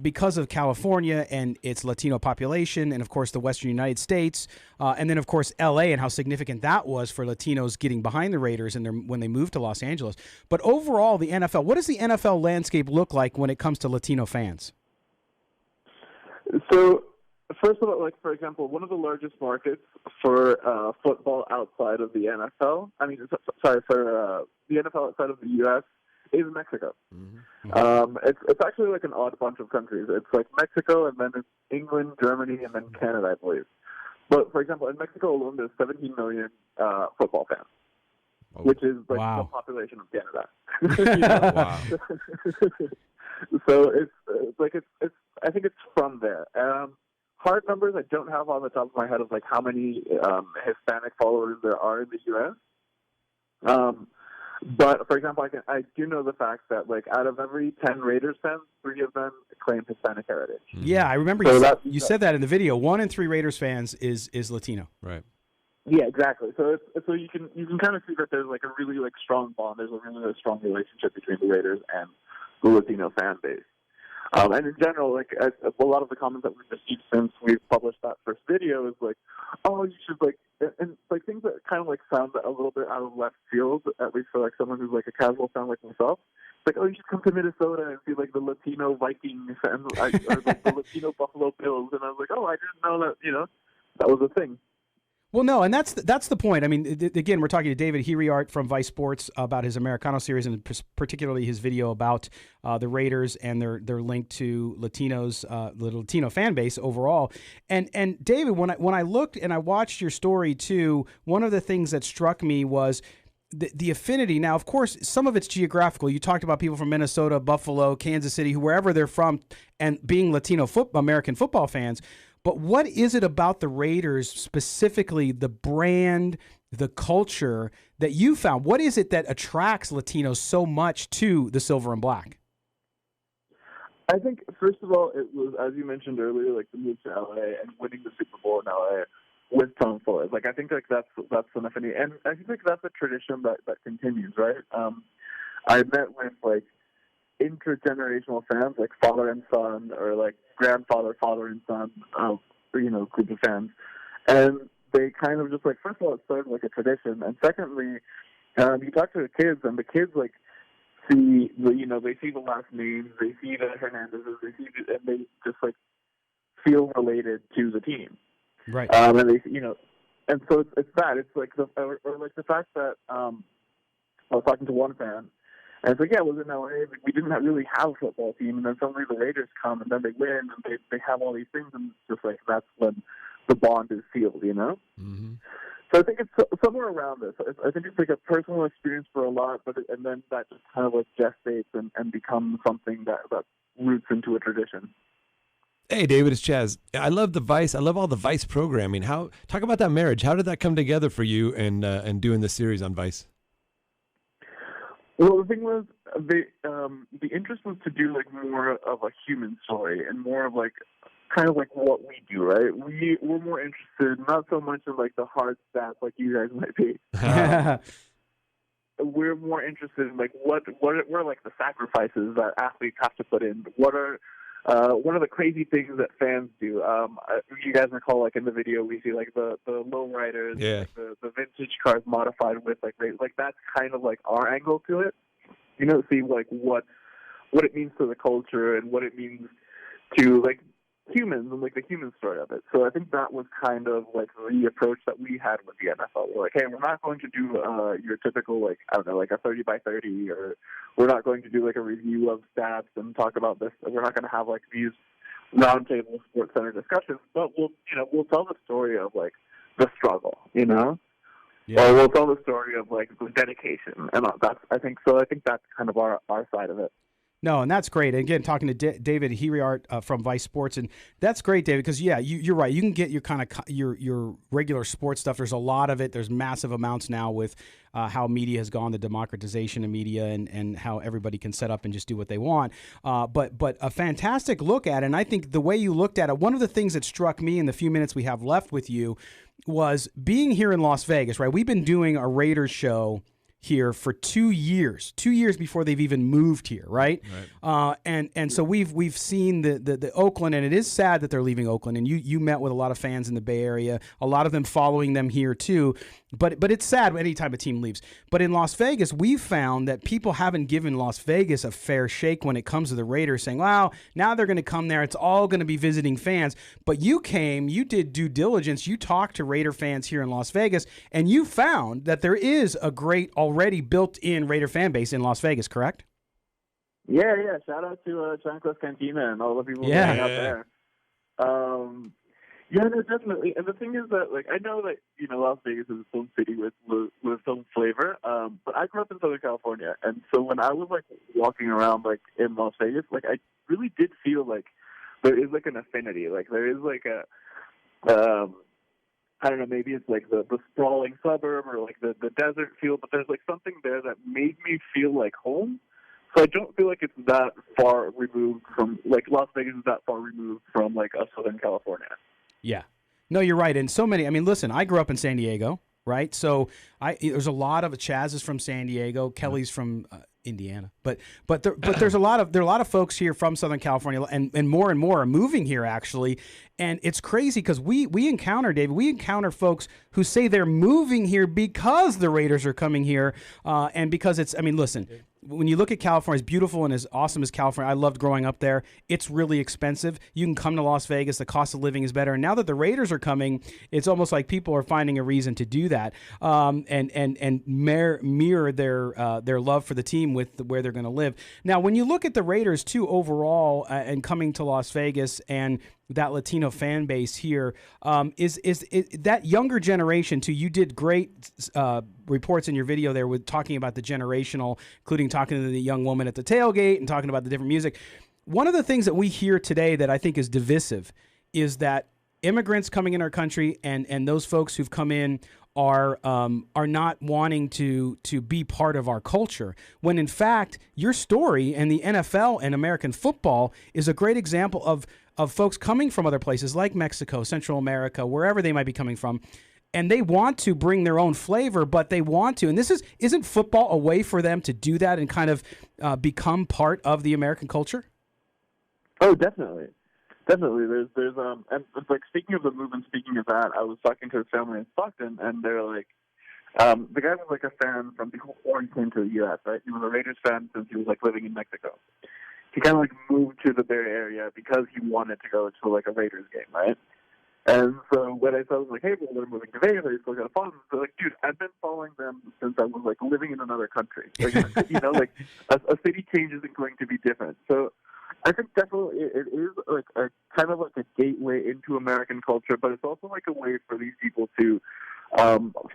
because of California and its Latino population, and of course the Western United States, and then of course LA and how significant that was for Latinos getting behind the Raiders and when they moved to Los Angeles. But overall, the NFL, what does the NFL landscape look like when it comes to Latino fans? So, first of all, like, for example, one of the largest markets for football outside of the NFL, for the NFL outside of the U.S., is Mexico. Mm-hmm. It's actually like an odd bunch of countries. It's like Mexico, and then it's England, Germany, and then Canada, I believe. But, for example, in Mexico alone, there's 17 million football fans, which is like the population of Canada. Wow. So it's I think it's from there. Hard numbers I don't have on the top of my head of like how many Hispanic followers there are in the U.S. But, for example, I do know the fact that, like, out of every 10 Raiders fans, 3 of them claim Hispanic heritage. Yeah, I remember you said that in the video. 1 in 3 Raiders fans is Latino. Right. Yeah, exactly. So you can kind of see that there's like a really like strong bond. There's a really strong relationship between the Raiders and the Latino fan base. And in general, like, a lot of the comments that we've received since we've published that first video is like, oh, you should, like, and like things that kind of like sound a little bit out of left field, at least for like someone who's like a casual fan like myself. It's like, oh, you should come to Minnesota and see like the Latino Vikings and or like the Latino Buffalo Bills. And I was like, oh, I didn't know that, that was a thing. Well, no, and that's the point. I mean, again, we're talking to David Hiriart from Vice Sports about his Americano series, and particularly his video about the Raiders and their link to Latinos, the Latino fan base overall. And David, when I looked and I watched your story too, one of the things that struck me was the affinity. Now, of course, some of it's geographical. You talked about people from Minnesota, Buffalo, Kansas City, wherever they're from, and being Latino American football fans. But what is it about the Raiders, specifically the brand, the culture, that you found? What is it that attracts Latinos so much to the Silver and Black? I think, first of all, it was, as you mentioned earlier, like the move to LA and winning the Super Bowl in LA with Tom Flores. Like, I think like that's an affinity, and I think like that's a tradition that continues, right? I met with like intergenerational fans, like father and son, or like grandfather, father and son, group of fans, and they kind of just like, first of all, it started like a tradition, and secondly, you talk to the kids, and the kids like see they see the last names, they see the Hernandezes, and they just like feel related to the team. Right. And they, and so it's that. It's like or like the fact that I was talking to one fan, and it's like, yeah, it was in LA. Like, we didn't really have a football team, and then suddenly the Raiders come, and then they win, and they have all these things, and it's just like that's when the bond is sealed, Mm-hmm. So I think it's somewhere around this. I think it's like a personal experience for a lot, and then that just kind of like gestates and becomes something that roots into a tradition. Hey, David, it's Chaz. I love the Vice. I love all the Vice programming. Talk about that marriage. How did that come together for you and doing this series on Vice? Well, the thing was, the interest was to do like more of a human story and more of like kind of like what we do, right? We're more interested, not so much in like the hard stats like you guys might be. We're more interested in like what are like the sacrifices that athletes have to put in. What are the crazy things that fans do? You guys recall, like in the video, we see like the low riders, like the vintage cars modified with like that's kind of like our angle to it. See like what it means to the culture and what it means to like humans and like the human story of it. So I think that was kind of like the approach that we had with the NFL. We're like, hey, we're not going to do your typical like, I don't know, like a 30-by-30, or we're not going to do like a review of stats and talk about this. We're not going to have like these roundtable sports center discussions, but we'll tell the story of like the struggle, or we'll tell the story of like the dedication, and I think that's kind of our side of it. No, and that's great. And again, talking to David Hiriart from Vice Sports, and that's great, David, because you're right. You can get your kind of your regular sports stuff. There's a lot of it. There's massive amounts now with how media has gone, the democratization of media, and how everybody can set up and just do what they want. But a fantastic look at it. And I think the way you looked at it, one of the things that struck me in the few minutes we have left with you was being here in Las Vegas. Right, we've been doing a Raiders show here for 2 years before they've even moved here, right? And so we've seen the Oakland, and it is sad that they're leaving Oakland. And you met with a lot of fans in the Bay Area, a lot of them following them here too. But it's sad any time a team leaves. But in Las Vegas, we've found that people haven't given Las Vegas a fair shake when it comes to the Raiders, saying, wow, now they're going to come there. It's all going to be visiting fans. But you came, you did due diligence. You talked to Raider fans here in Las Vegas, and you found that there is a great already built-in Raider fan base in Las Vegas, correct? Yeah. Shout out to Chanclas Cantina and all the people hang out there. Yeah, no, definitely. And the thing is that, like, I know that Las Vegas is a film city with film flavor, but I grew up in Southern California, and so when I was like walking around like in Las Vegas, like I really did feel like there is like an affinity, like there is like a I don't know, maybe it's like the sprawling suburb or like the desert feel, but there's like something there that made me feel like home. So I don't feel like it's that far removed from, like, Las Vegas is that far removed from like a Southern California. Yeah. No, you're right. And so many, I mean, listen, I grew up in San Diego, right? So there's a lot of Chaz is from San Diego, Kelly's from Indiana, but there's a lot of folks here from Southern California, and more are moving here actually, and it's crazy because we encounter folks who say they're moving here because the Raiders are coming here, and because it's, I mean, listen, when you look at California, as beautiful and as awesome as California, I loved growing up there. It's really expensive. You can come to Las Vegas. The cost of living is better. And now that the Raiders are coming, it's almost like people are finding a reason to do that, and mirror their love for the team with where they're going to live. Now, when you look at the Raiders too overall, and coming to Las Vegas and that Latino fan base here, is that younger generation too. You did great reports in your video there with talking about the generational, including talking to the young woman at the tailgate and talking about the different music. One of the things that we hear today that I think is divisive is that immigrants coming in our country and those folks who've come in are not wanting to be part of our culture, when in fact your story and the NFL and American football is a great example of folks coming from other places like Mexico, Central America, wherever they might be coming from, and they want to bring their own flavor, but they want to, and isn't football a way for them to do that and kind of become part of the American culture? Oh, definitely. There's and it's like, speaking of the movement, speaking of that, I was talking to a family in Stockton, and they're like, the guy was like a fan from before he came to the U.S., right? He was a Raiders fan since he was like living in Mexico. He kind of like moved to the Bay Area because he wanted to go to like a Raiders game, right? And so when I was like, hey, well, they're moving to Vegas, I still got to follow them. So like, dude, I've been following them since I was like living in another country. Like, you know, like a city change isn't going to be different. So I think definitely it is like a kind of like a gateway into American culture, but it's also like a way for these people to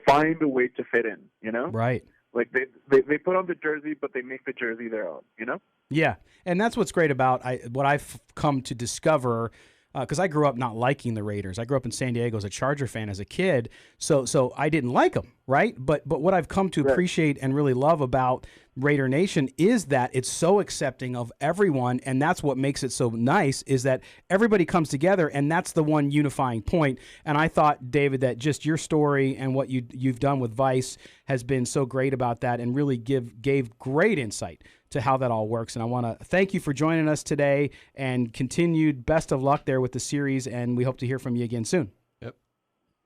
find a way to fit in, you know? Right. Like they put on the jersey, but they make the jersey their own, you know? Yeah, and that's what's great about what I've come to discover, because I grew up not liking the Raiders. I grew up in San Diego as a Charger fan as a kid, so I didn't like them, right? But what I've come to appreciate and really love about Raider Nation is that it's so accepting of everyone, and that's what makes it so nice, is that everybody comes together, and that's the one unifying point. And I thought, David, that just your story and what you've done with Vice has been so great about that, and really gave great insight to how that all works. And I want to thank you for joining us today, and continued best of luck there with the series, and we hope to hear from you again soon. Yep.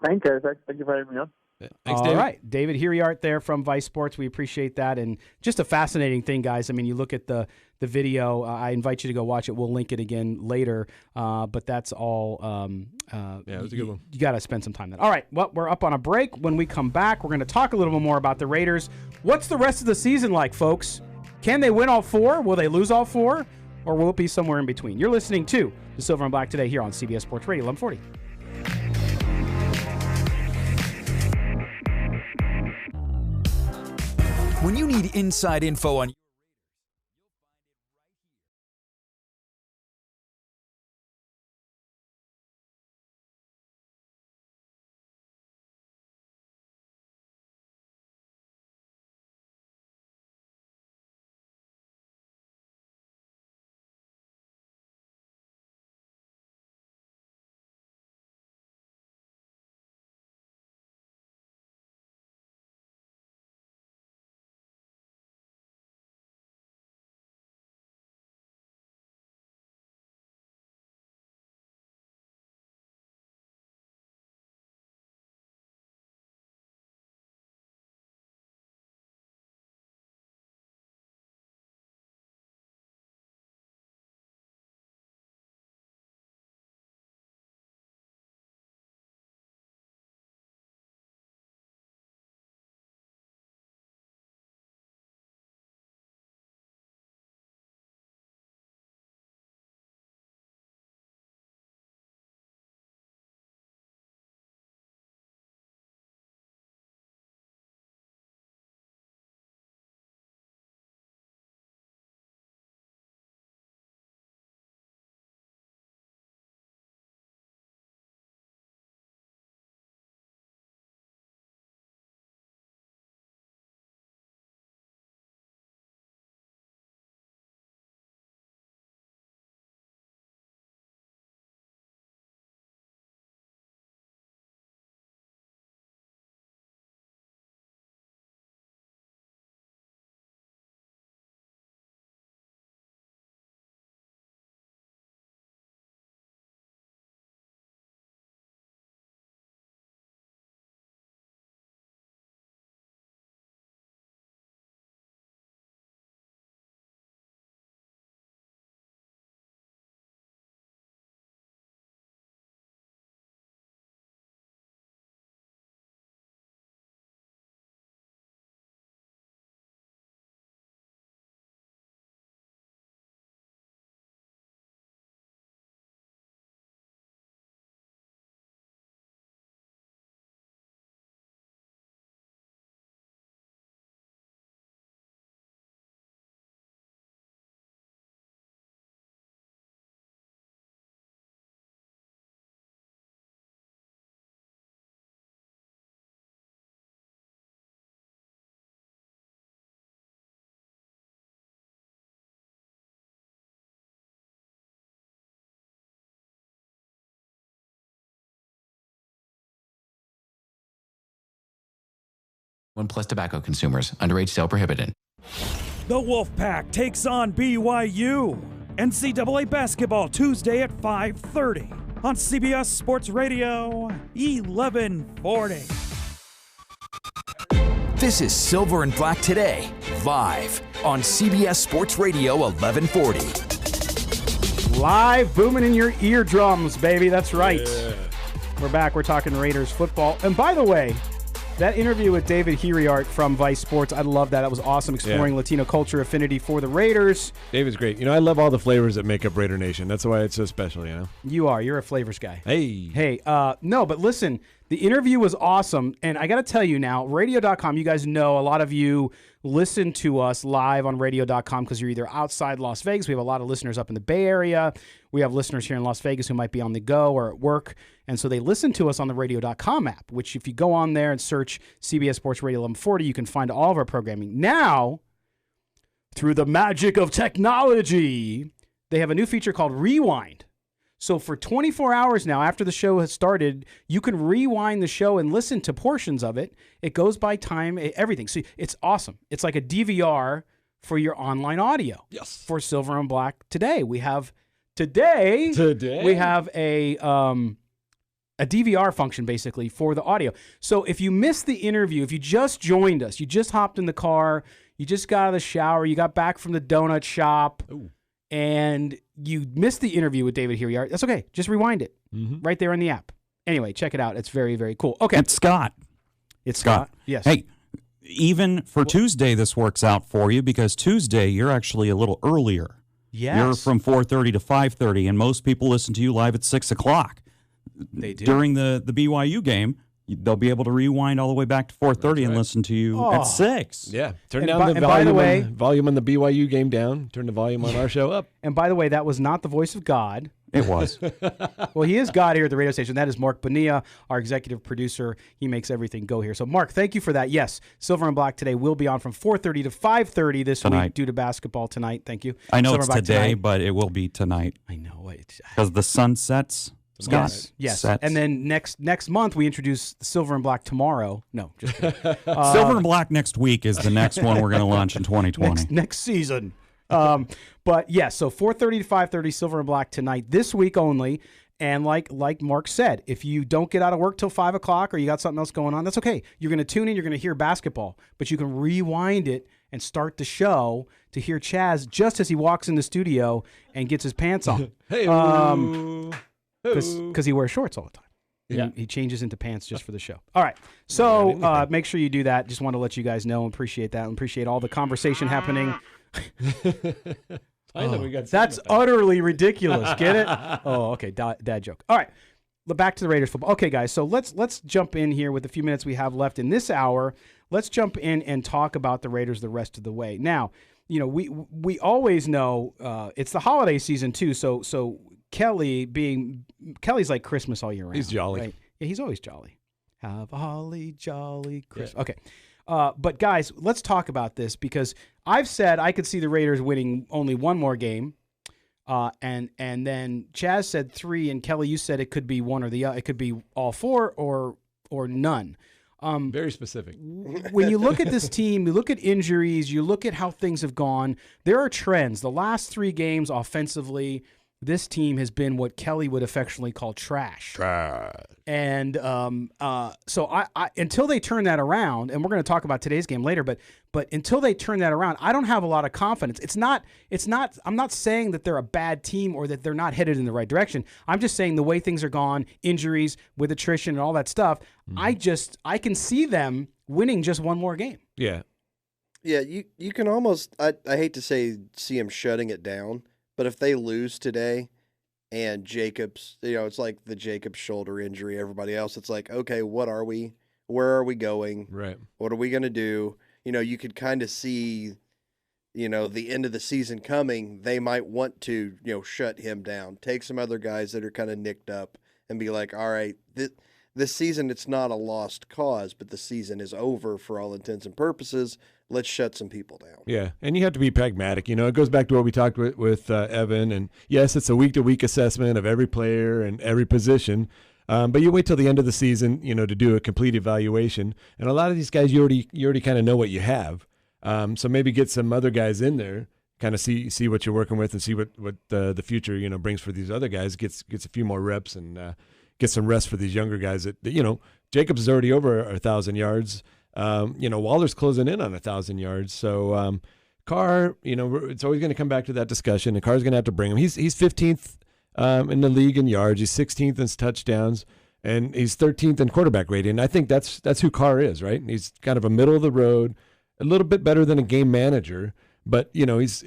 Thank you, guys. Thank you for having me on. Yeah. Thanks, All David. right. David Hiriart there from Vice Sports. We appreciate that. And just a fascinating thing, guys. I mean, you look at the video. I invite you to go watch it. We'll link it again later. But that's all. Yeah, it was a good one. You got to spend some time there. All right. Well, we're up on a break. When we come back, we're going to talk a little bit more about the Raiders. What's the rest of the season like, folks? Can they win all four? Will they lose all four? Or will it be somewhere in between? You're listening to the Silver and Black today here on CBS Sports Radio 1140. When you need inside info on One Plus Tobacco consumers. Underage sale prohibited. The Wolfpack takes on BYU. NCAA basketball Tuesday at 5:30 on CBS Sports Radio 1140. This is Silver and Black Today, live on CBS Sports Radio 1140. Live booming in your eardrums, baby. That's right. Yeah. We're back. We're talking Raiders football. And by the way, that interview with David Hiriart from Vice Sports, I love that. It was awesome, exploring Latino culture affinity for the Raiders. David's great. I love all the flavors that make up Raider Nation. That's why it's so special, You're a flavors guy. Hey. No, but listen, the interview was awesome. And I got to tell you now, radio.com, you guys know a lot of you listen to us live on radio.com because you're either outside Las Vegas. We have a lot of listeners up in the Bay Area. We have listeners here in Las Vegas who might be on the go or at work. And so they listen to us on the radio.com app, which if you go on there and search CBS Sports Radio 1140, you can find all of our programming. Now, through the magic of technology, they have a new feature called Rewind. So for 24 hours now, after the show has started, you can rewind the show and listen to portions of it. It goes by time, everything. So it's awesome. It's like a DVR for your online audio. Yes. For Silver and Black today. We have we have a DVR function basically for the audio. So if you missed the interview, if you just joined us, you just hopped in the car, you just got out of the shower, you got back from the donut shop, and you missed the interview with David Hiriart, that's okay. Just rewind it right there in the app. Anyway, check it out. It's very, very cool. Okay. It's Scott. It's Scott. Yes. Hey, even for Tuesday, this works out for you because Tuesday, you're actually a little earlier. Yes. You're from 4:30 to 5:30, and most people listen to you live at 6 o'clock. They do. During the BYU game, they'll be able to rewind all the way back to 4:30 and listen to you at 6. Yeah. Turn And down by- the and by the volume, way- volume on the BYU game down. Turn the volume on our show up. And by the way, that was not the voice of God. It was. Well, he is God here at the radio station. That is Mark Bonilla, our executive producer. He makes everything go here. So, Mark, thank you for that. Yes, Silver and Black today will be on from 4:30 to 5:30 this Tonight. week due to basketball tonight. Thank you. I know Silver it's and Black today, tonight. but it will be tonight I know. because the sun sets. Scott, Yes. sets. And then next month we introduce Silver and Black tomorrow. No, just kidding. Silver and Black next week is the next one we're going to launch in 2020. next season. But yes, so 4:30 to 5:30, Silver and Black tonight, this week only. And like Mark said, if you don't get out of work till 5 o'clock or you got something else going on, that's okay. You're going to tune in, you're going to hear basketball, but you can rewind it and start the show to hear Chaz just as he walks in the studio and gets his pants on. Hey, Because he wears shorts all the time. Yeah. He changes into pants just for the show. All right. So make sure you do that. Just want to let you guys know and appreciate that and appreciate all the conversation happening. We got That's utterly ridiculous. Get it? Oh, okay. Dad joke. All right. Back to the Raiders football. Okay, guys. So let's jump in here with the few minutes we have left in this hour. Let's jump in and talk about the Raiders the rest of the way. Now, we always know it's the holiday season too. So Kelly's like Christmas all year round. He's jolly. Right? Yeah, he's always jolly. Have a holly jolly Christmas. Yeah. Okay. But guys, let's talk about this because I've said I could see the Raiders winning only one more game, and then Chaz said 3, and Kelly, you said it could be one or the other. It could be all 4 or none. Very specific. When you look at this team, you look at injuries, you look at how things have gone. There are trends. The last 3 games offensively, this team has been what Kelly would affectionately call trash. And so I until they turn that around, and we're going to talk about today's game later, but until they turn that around, I don't have a lot of confidence. It's not. I'm not saying that they're a bad team or that they're not headed in the right direction. I'm just saying the way things are gone, injuries with attrition and all that stuff. I can see them winning just one more game. Yeah. Yeah, you can almost, I hate to see them shutting it down, but if they lose today and Jacobs, it's like the Jacobs shoulder injury, everybody else, it's like, okay, what are we? Where are we going? Right. What are we going to do? You could kind of see, the end of the season coming. They might want to, shut him down, take some other guys that are kind of nicked up and be like, all right, this season, it's not a lost cause, but the season is over for all intents and purposes. Let's shut some people down. Yeah, and you have to be pragmatic. It goes back to what we talked with Evan. And yes, it's a week-to-week assessment of every player and every position. But you wait till the end of the season, to do a complete evaluation. And a lot of these guys, you already kind of know what you have. So maybe get some other guys in there, kind of see what you're working with, and see what the future brings for these other guys. Gets a few more reps and get some rest for these younger guys. That Jacobs is already over 1,000 yards. Waller's closing in on 1,000 yards. So Carr, it's always going to come back to that discussion, and Carr's going to have to bring him. He's 15th in the league in yards. He's 16th in touchdowns, and he's 13th in quarterback rating. And I think that's who Carr is, right? He's kind of a middle of the road, a little bit better than a game manager, but he's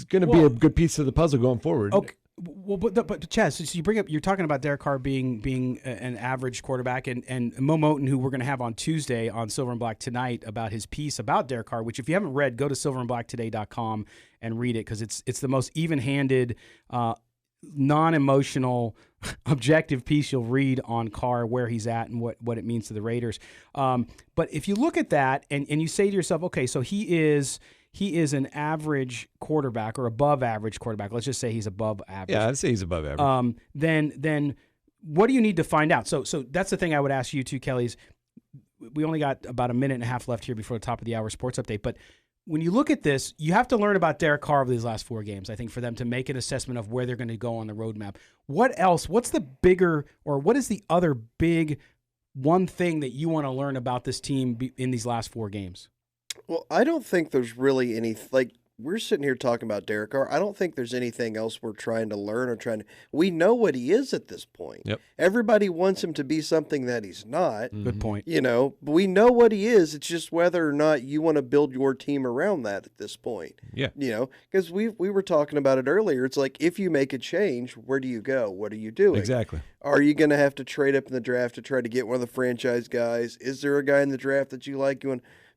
going to be a good piece of the puzzle going forward. Okay. Well, but Chaz, so you're talking about Derek Carr being an average quarterback, and Mo Moten, who we're going to have on Tuesday on Silver and Black tonight about his piece about Derek Carr, which if you haven't read, go to silverandblacktoday.com and read it, because it's the most even-handed, non-emotional, objective piece you'll read on Carr, where he's at and what it means to the Raiders. But if you look at that and you say to yourself, okay, so he is an average quarterback or above average quarterback. Let's just say he's above average. Yeah, I'd say he's above average. Then what do you need to find out? So that's the thing I would ask you too, Kelly. Is we only got about a minute and a half left here before the top of the hour sports update. But when you look at this, you have to learn about Derek Carr over these last 4 games, I think, for them to make an assessment of where they're going to go on the roadmap. What else? What's the bigger, or what is the other big one thing that you want to learn about this team in these last 4 games? Well, I don't think there's really any, we're sitting here talking about Derek Carr. I don't think there's anything else we're trying to learn or we know what he is at this point. Yep. Everybody wants him to be something that he's not. Good point. But we know what he is. It's just whether or not you want to build your team around that at this point. Yeah. Because we were talking about it earlier. It's like, if you make a change, where do you go? What are you doing? Exactly. Are you going to have to trade up in the draft to try to get one of the franchise guys? Is there a guy in the draft that you like?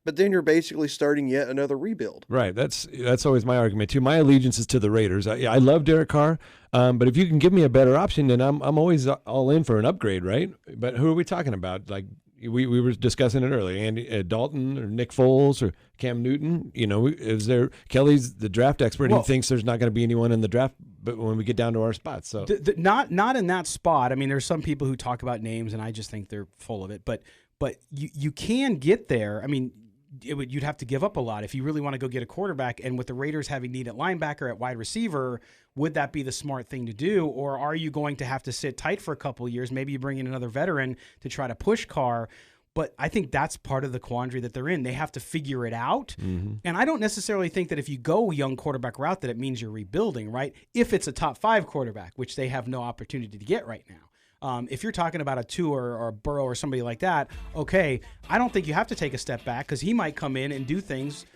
But then you're basically starting yet another rebuild. Right. That's always my argument too. My allegiance is to the Raiders. I love Derek Carr, but if you can give me a better option, then I'm always all in for an upgrade, right? But who are we talking about? Like we were discussing it earlier, Andy Dalton or Nick Foles or Cam Newton. Is there Kelly's the draft expert? He thinks there's not going to be anyone in the draft, but when we get down to our spots, so not in that spot. I mean, there's some people who talk about names, and I just think they're full of it. But you can get there. I mean, you'd have to give up a lot if you really want to go get a quarterback. And with the Raiders having need at linebacker, at wide receiver, would that be the smart thing to do? Or are you going to have to sit tight for a couple of years? Maybe you bring in another veteran to try to push Carr. But I think that's part of the quandary that they're in. They have to figure it out. Mm-hmm. And I don't necessarily think that if you go a young quarterback route that it means you're rebuilding, right? If it's a top 5 quarterback, which they have no opportunity to get right now. If you're talking about a Tua or a Burrow or somebody like that, okay, I don't think you have to take a step back, because he might come in and do things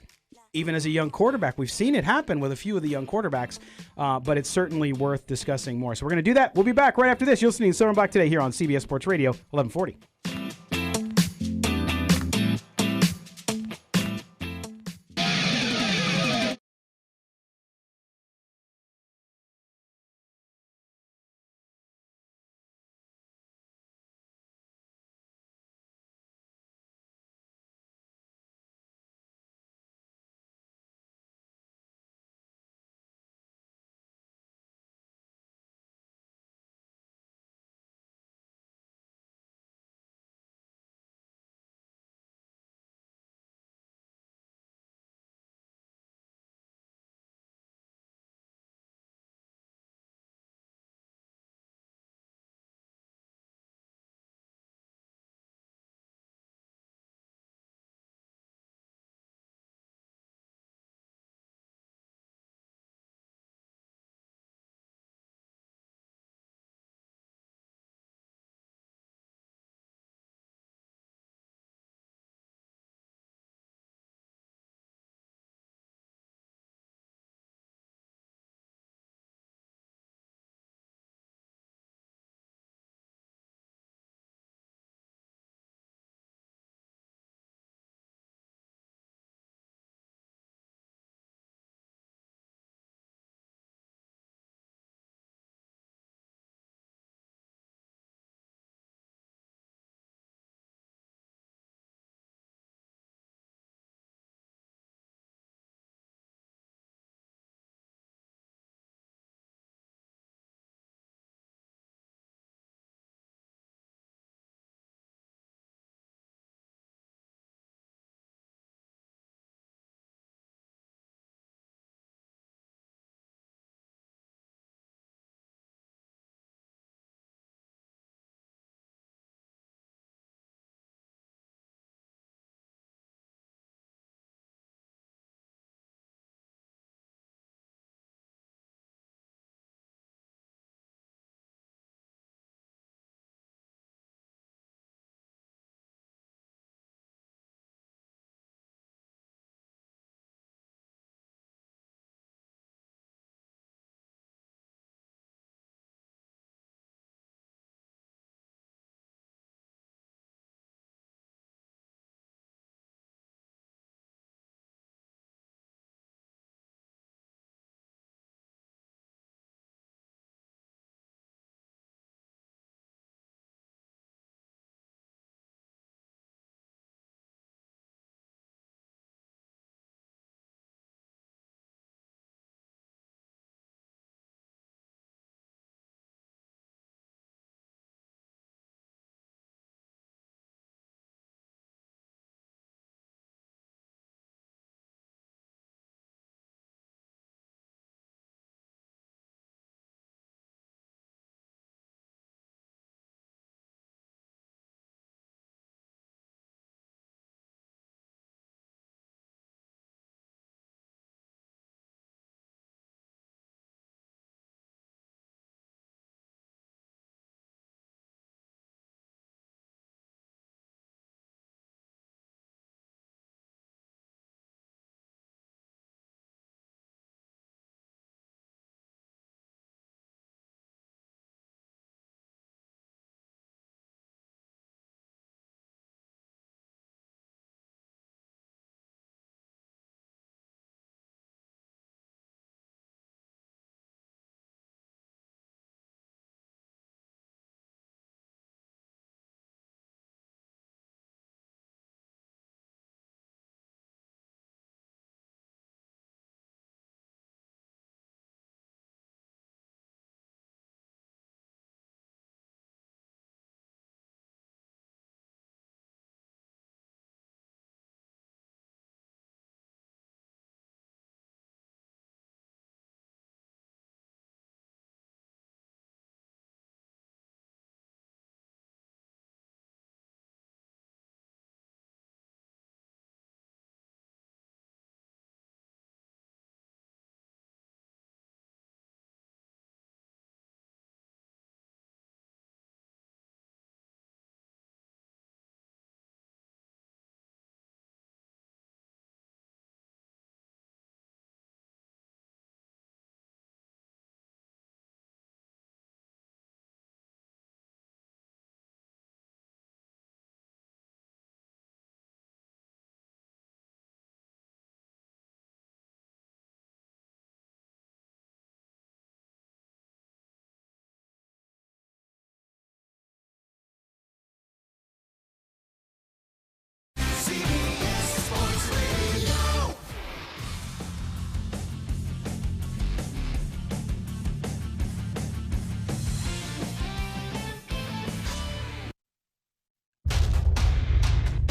even as a young quarterback. We've seen it happen with a few of the young quarterbacks, but it's certainly worth discussing more. So we're going to do that. We'll be back right after this. You're listening to Silver and Black today here on CBS Sports Radio, 1140.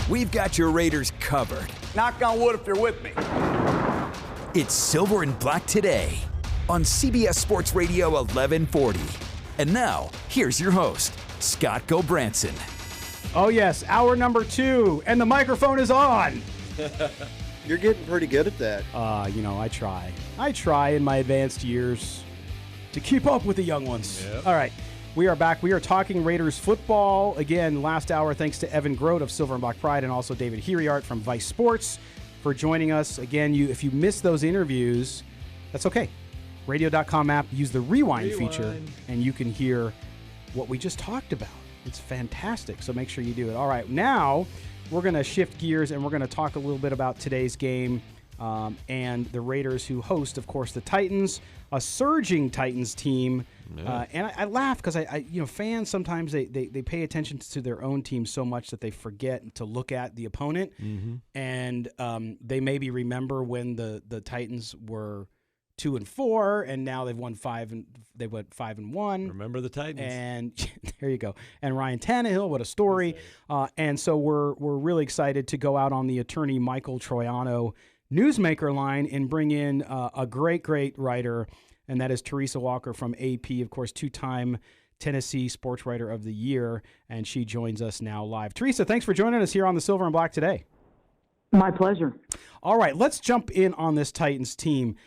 we've got your Raiders covered. Knock on wood if you're with me. It's Silver and Black Today on CBS Sports Radio 1140. And now, here's your host, Scott Gobranson. Oh, yes, hour number 2, and the microphone is on. You're getting pretty good at that. I try. I try in my advanced years to keep up with the young ones. Yep. All right, we are back. We are talking Raiders football. Again, last hour, thanks to Evan Groat of Silver and Black Pride and also David Hiriart from Vice Sports for joining us. Again, if you missed those interviews, that's okay. Radio.com app, use the rewind feature, and you can hear what we just talked about. It's fantastic, so make sure you do it. All right, now we're going to shift gears, and we're going to talk a little bit about today's game and the Raiders, who host, of course, the Titans, a surging Titans team. Yeah. And I laugh because fans sometimes they pay attention to their own team so much that they forget to look at the opponent, and they maybe remember when the Titans were 2-4, and now they've won 5 and 1. Remember the Titans, and there you go. And Ryan Tannehill, what a story! And so we're really excited to go out on the attorney Michael Troiano newsmaker line and bring in a great writer, and that is Teresa Walker from AP, of course, 2-time Tennessee Sports Writer of the Year, and she joins us now live. Teresa, thanks for joining us here on the Silver and Black today. My pleasure. All right, let's jump in on this Titans team.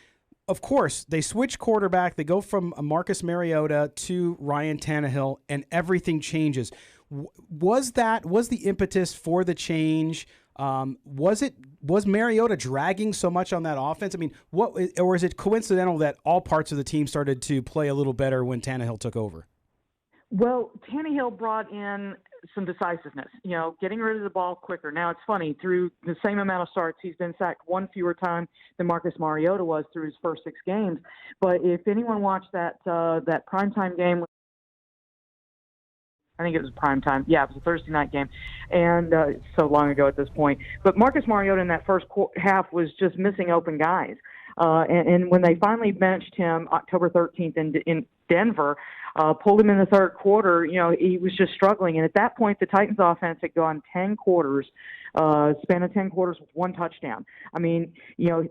Of course, they switch quarterback. They go from Marcus Mariota to Ryan Tannehill, and everything changes. Was the impetus for the change? Was Mariota dragging so much on that offense? I mean, or is it coincidental that all parts of the team started to play a little better when Tannehill took over? Well, Tannehill brought in some decisiveness, getting rid of the ball quicker. Now, it's funny, through the same amount of starts, he's been sacked one fewer time than Marcus Mariota was through his first 6 games. But if anyone watched that primetime game, I think it was primetime. Yeah, it was a Thursday night game, and so long ago at this point. But Marcus Mariota in that first half was just missing open guys. And when they finally benched him October 13th in Denver, pulled him in the third quarter, he was just struggling. And at that point, the Titans offense had gone 10 quarters, span of 10 quarters with 1 touchdown. I mean,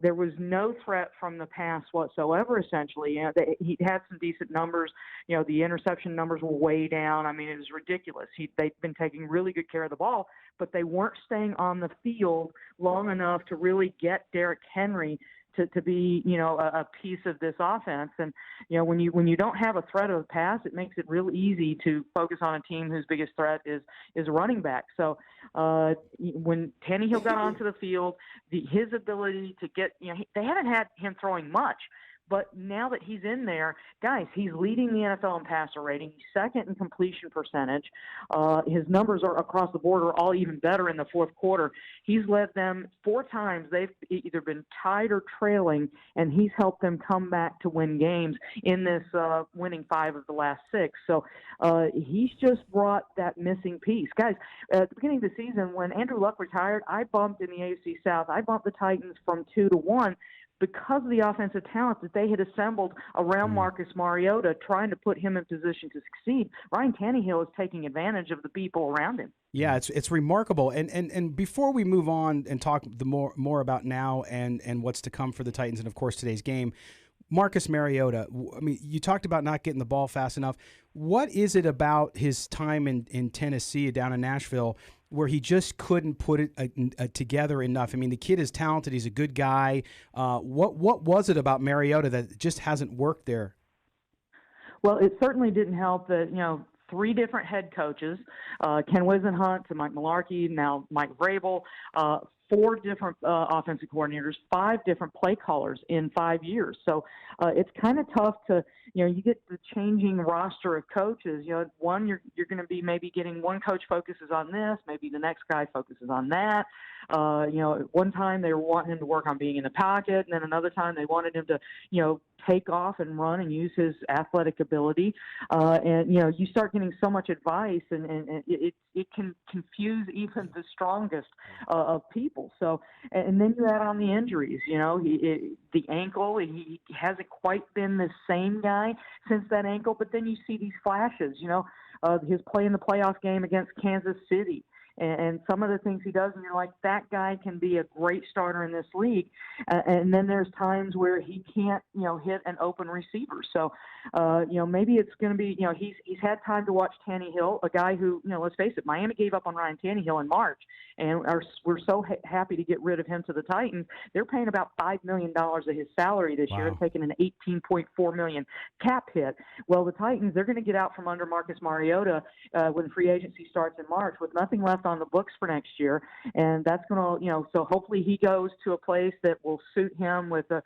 there was no threat from the pass whatsoever, essentially. He had some decent numbers. The interception numbers were way down. I mean, it was ridiculous. They'd been taking really good care of the ball, but they weren't staying on the field long enough to really get Derek Henry to be, a piece of this offense. And, when you don't have a threat of a pass, it makes it real easy to focus on a team whose biggest threat is running back. So when Tannehill got onto the field, his ability to get, they haven't had him throwing much. But now that he's in there, guys, he's leading the NFL in passer rating. He's second in completion percentage. His numbers are across the board are all even better in the fourth quarter. He's led them 4 times. They've either been tied or trailing, and he's helped them come back to win games in this winning 5 of the last 6. So he's just brought that missing piece. Guys, at the beginning of the season, when Andrew Luck retired, I bumped in the AFC South. I bumped the Titans from 2-1. Because of the offensive talent that they had assembled around Marcus Mariota, trying to put him in position to succeed. Ryan Tannehill is taking advantage of the people around him. Yeah, it's remarkable. And before we move on and talk more about now and what's to come for the Titans and, of course, today's game, Marcus Mariota, I mean, you talked about not getting the ball fast enough. What is it about his time in Tennessee, down in Nashville, where he just couldn't put it together enough? I mean, the kid is talented. He's a good guy. What was it about Mariota that just hasn't worked there? Well, it certainly didn't help that, 3 different head coaches, Ken Wisenhunt to Mike Mularkey, now Mike Vrabel, 4 different offensive coordinators, 5 different play callers in 5 years. So it's kind of tough to, you get the changing roster of coaches. One, you're going to be maybe getting one coach focuses on this, maybe the next guy focuses on that. At one time they were wanting him to work on being in the pocket, and then another time they wanted him to, take off and run and use his athletic ability. And you start getting so much advice, and it can confuse even the strongest of people. So, and then you add on the injuries. The ankle, he hasn't quite been the same guy since that ankle. But then you see these flashes. His play in the playoff game against Kansas City. and some of the things he does, and you're like, that guy can be a great starter in this league. And then there's times where he can't, hit an open receiver. So, maybe it's going to be, he's had time to watch Tannehill, a guy who, let's face it, Miami gave up on Ryan Tannehill in March, and we're so happy to get rid of him to the Titans. They're paying about $5 million of his salary this year and taking an $18.4 million cap hit. Well, the Titans, they're going to get out from under Marcus Mariota when free agency starts in March with nothing left on the books for next year. And that's going to, so hopefully he goes to a place that will suit him with a,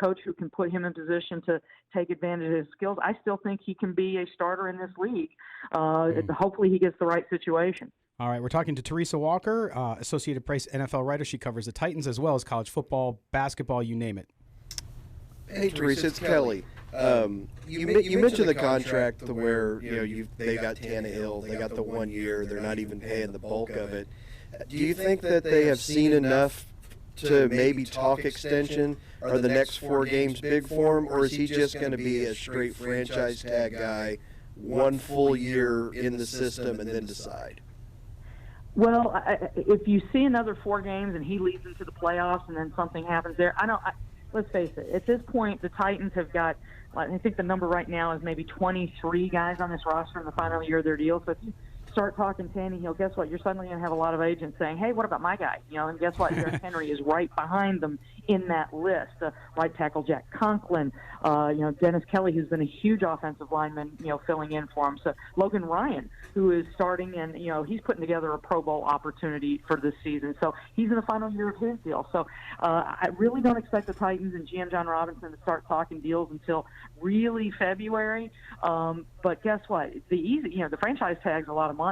coach who can put him in position to take advantage of his skills. I still think he can be a starter in this league. Hopefully he gets the right situation. All right, we're talking to Teresa Walker, Associated Press NFL writer. She covers the Titans as well as college football, basketball, you name it. Hey, Teresa, it's Kelly. You mentioned the contract to where they got Tannehill, they got the 1 year, they're not even paying the bulk of it. Do you think that they have seen enough to maybe talk extension? Are the next 4 games big for him, or is he just going to be a straight franchise tag guy, 1 full year in the system, and then decide? Well, if you see another 4 games and he leads into the playoffs and then something happens there, let's face it, at this point, the Titans have got, I think the number right now is maybe 23 guys on this roster in the final year of their deal. So if you start talking Tannehill, guess what? You're suddenly going to have a lot of agents saying, hey, what about my guy? And guess what? Derek Henry is right behind them in that list. Right tackle Jack Conklin, Dennis Kelly, who's been a huge offensive lineman, filling in for him. So Logan Ryan, who is starting, and, he's putting together a Pro Bowl opportunity for this season. So he's in the final year of his deal. So I really don't expect the Titans and GM John Robinson to start talking deals until really February. But guess what? The franchise tag's a lot of money.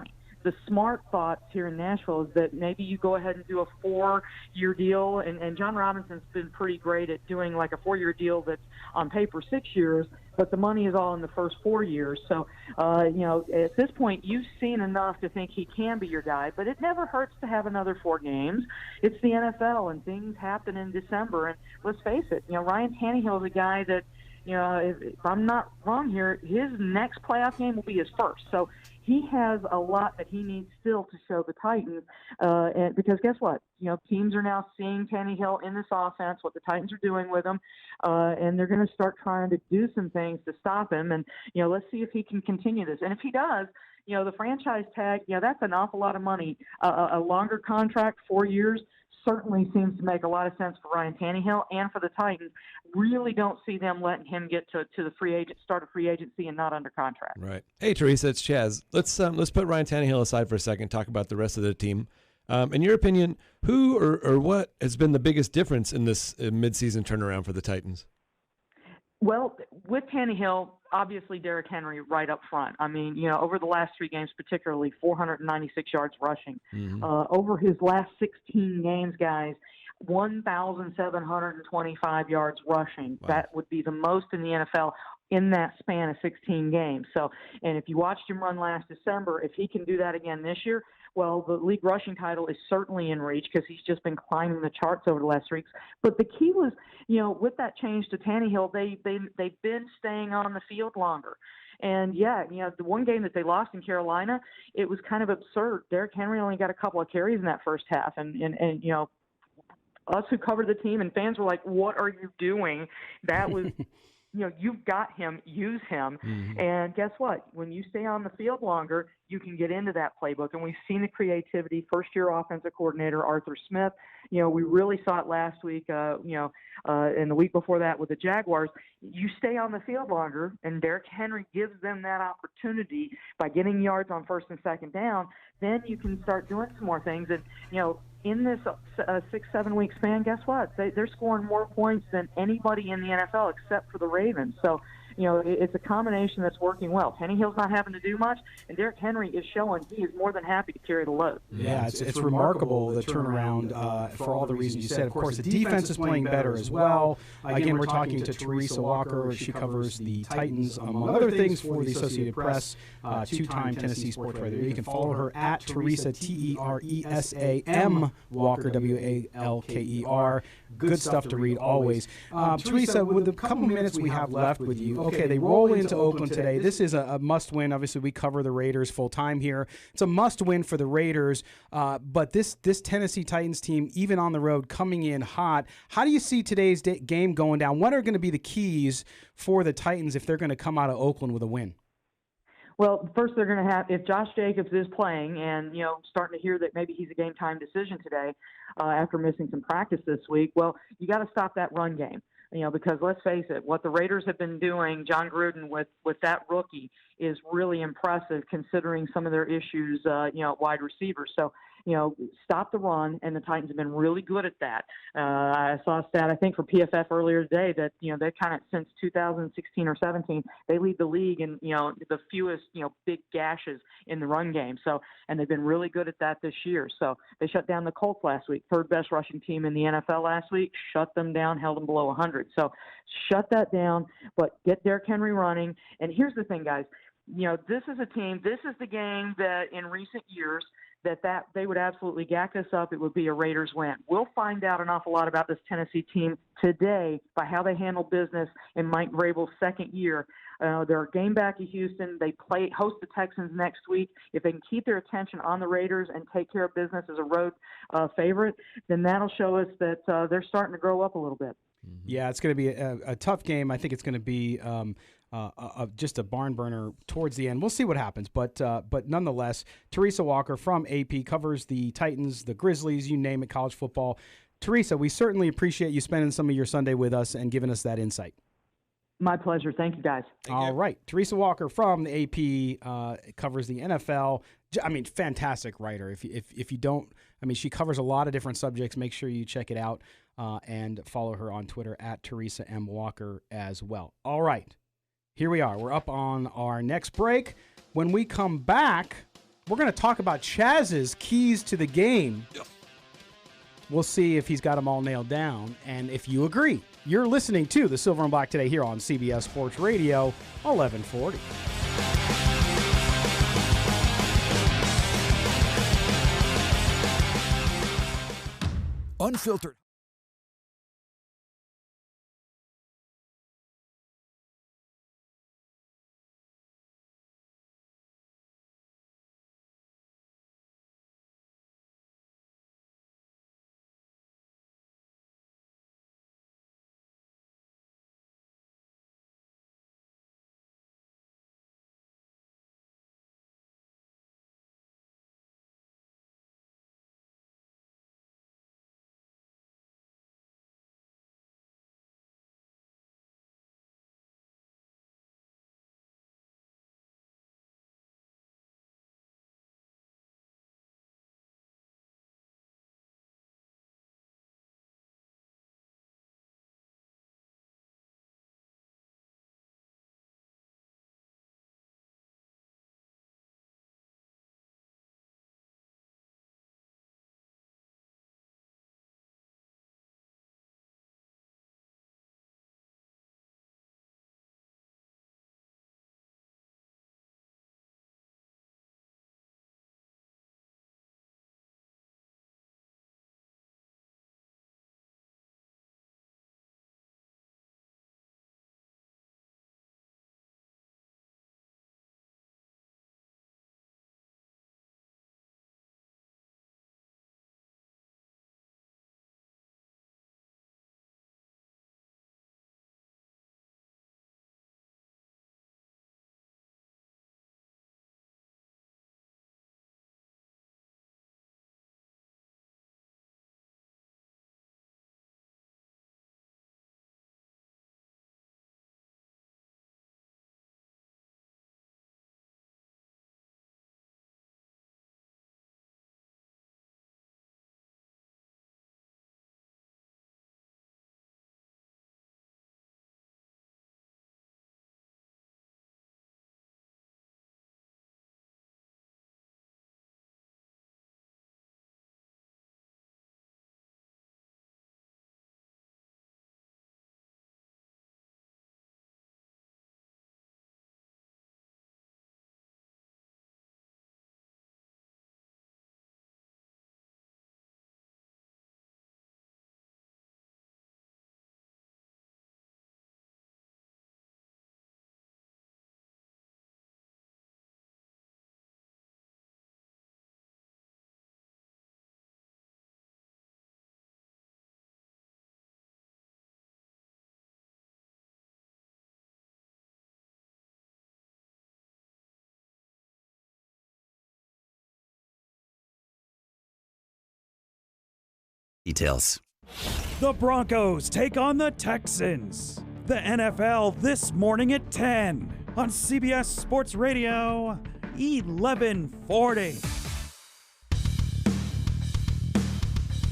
The smart thoughts here in Nashville is that maybe you go ahead and do a 4-year deal, and John Robinson's been pretty great at doing like a 4-year deal that's on paper 6 years, but the money is all in the first 4 years. So, at this point, you've seen enough to think he can be your guy, but it never hurts to have another 4 games. It's the NFL, and things happen in December, and let's face it, Ryan Tannehill is a guy that, if I'm not wrong here, his next playoff game will be his first. So he has a lot that he needs still to show the Titans. And because guess what? Teams are now seeing Tannehill in this offense, what the Titans are doing with him, and they're going to start trying to do some things to stop him. And, let's see if he can continue this. And if he does, the franchise tag, that's an awful lot of money. A longer contract, 4 years, certainly seems to make a lot of sense for Ryan Tannehill and for the Titans. Really don't see them letting him get to the start of free agency and not under contract. Right. Hey, Teresa, it's Chaz. Let's put Ryan Tannehill aside for a second, talk about the rest of the team. In your opinion, who or what has been the biggest difference in this midseason turnaround for the Titans? Well, with Tannehill, obviously Derek Henry right up front. I mean, over the last 3 games, particularly 496 yards rushing. Mm-hmm. Over his last 16 games, guys, 1,725 yards rushing. Wow. That would be the most in the NFL in that span of 16 games. So, and if you watched him run last December, if he can do that again this year, well, the league rushing title is certainly in reach because he's just been climbing the charts over the last 3 weeks. But the key was, with that change to Tannehill, they've been staying on the field longer. And, the one game that they lost in Carolina, it was kind of absurd. Derek Henry only got a couple of carries in that first half. And us who covered the team and fans were like, what are you doing? That was – you've got him, use him. Mm-hmm. And guess what? When you stay on the field longer, you can get into that playbook. And we've seen the creativity, first-year offensive coordinator Arthur Smith. We really saw it last week, and the week before that with the Jaguars. You stay on the field longer, and Derek Henry gives them that opportunity by getting yards on first and second down. Then you can start doing some more things. And, in this 6-7 week span, guess what? They're scoring more points than anybody in the NFL except for the Ravens. So, it's a combination that's working well. Tannehill's not having to do much, and Derek Henry is showing he is more than happy to carry the load. Yeah, it's remarkable, the turnaround for all the reasons you said. Of course, the defense is playing better as well. Again, we're talking to Teresa Walker. She covers the Titans, among other things, for the Associated Press, 2-time Tennessee sports writer. You can follow her at Teresa, Teresam Walker, Walker. Good stuff to read always. Teresa, with the couple minutes we have left with you, Okay, they roll into Oakland today. This is a must-win. Obviously, we cover the Raiders full-time here. It's a must-win for the Raiders, but this Tennessee Titans team, even on the road, coming in hot. How do you see today's game going down? What are going to be the keys for the Titans if they're going to come out of Oakland with a win? Well, first they're going to have, if Josh Jacobs is playing and, starting to hear that maybe he's a game-time decision today after missing some practice this week, well, you got to stop that run game. Because let's face it, what the Raiders have been doing, John Gruden with that rookie, is really impressive considering some of their issues, at wide receivers. So, stop the run, and the Titans have been really good at that. I saw a stat, I think, for PFF earlier today that, they kind of, since 2016 or 17, they lead the league in, the fewest, big gashes in the run game. So, and they've been really good at that this year. So they shut down the Colts last week, third best rushing team in the NFL last week, shut them down, held them below 100. So shut that down, but get Derrick Henry running. And here's the thing, guys. This is a team, this is the game that in recent years that they would absolutely gack us up. It would be a Raiders win. We'll find out an awful lot about this Tennessee team today by how they handle business in Mike Vrabel's second year. They're a game back at Houston. They host the Texans next week. If they can keep their attention on the Raiders and take care of business as a road favorite, then that'll show us that they're starting to grow up a little bit. Yeah, it's going to be a tough game. I think it's going to be just a barn burner towards the end. We'll see what happens, but nonetheless, Teresa Walker from AP covers the Titans, the Grizzlies, you name it, college football. Teresa, we certainly appreciate you spending some of your Sunday with us and giving us that insight. My pleasure. Thank you, guys. All right. Teresa Walker from the AP covers the NFL. I mean, fantastic writer. If you don't, I mean, she covers a lot of different subjects. Make sure you check it out and follow her on Twitter at Teresa M. Walker as well. All right. Here we are. We're up on our next break. When we come back, we're going to talk about Chaz's keys to the game. We'll see if he's got them all nailed down and if you agree. You're listening to the Silver and Black today here on CBS Sports Radio 1140. Unfiltered. Details. The Broncos take on the Texans. The NFL this morning at 10 on CBS Sports Radio 1140.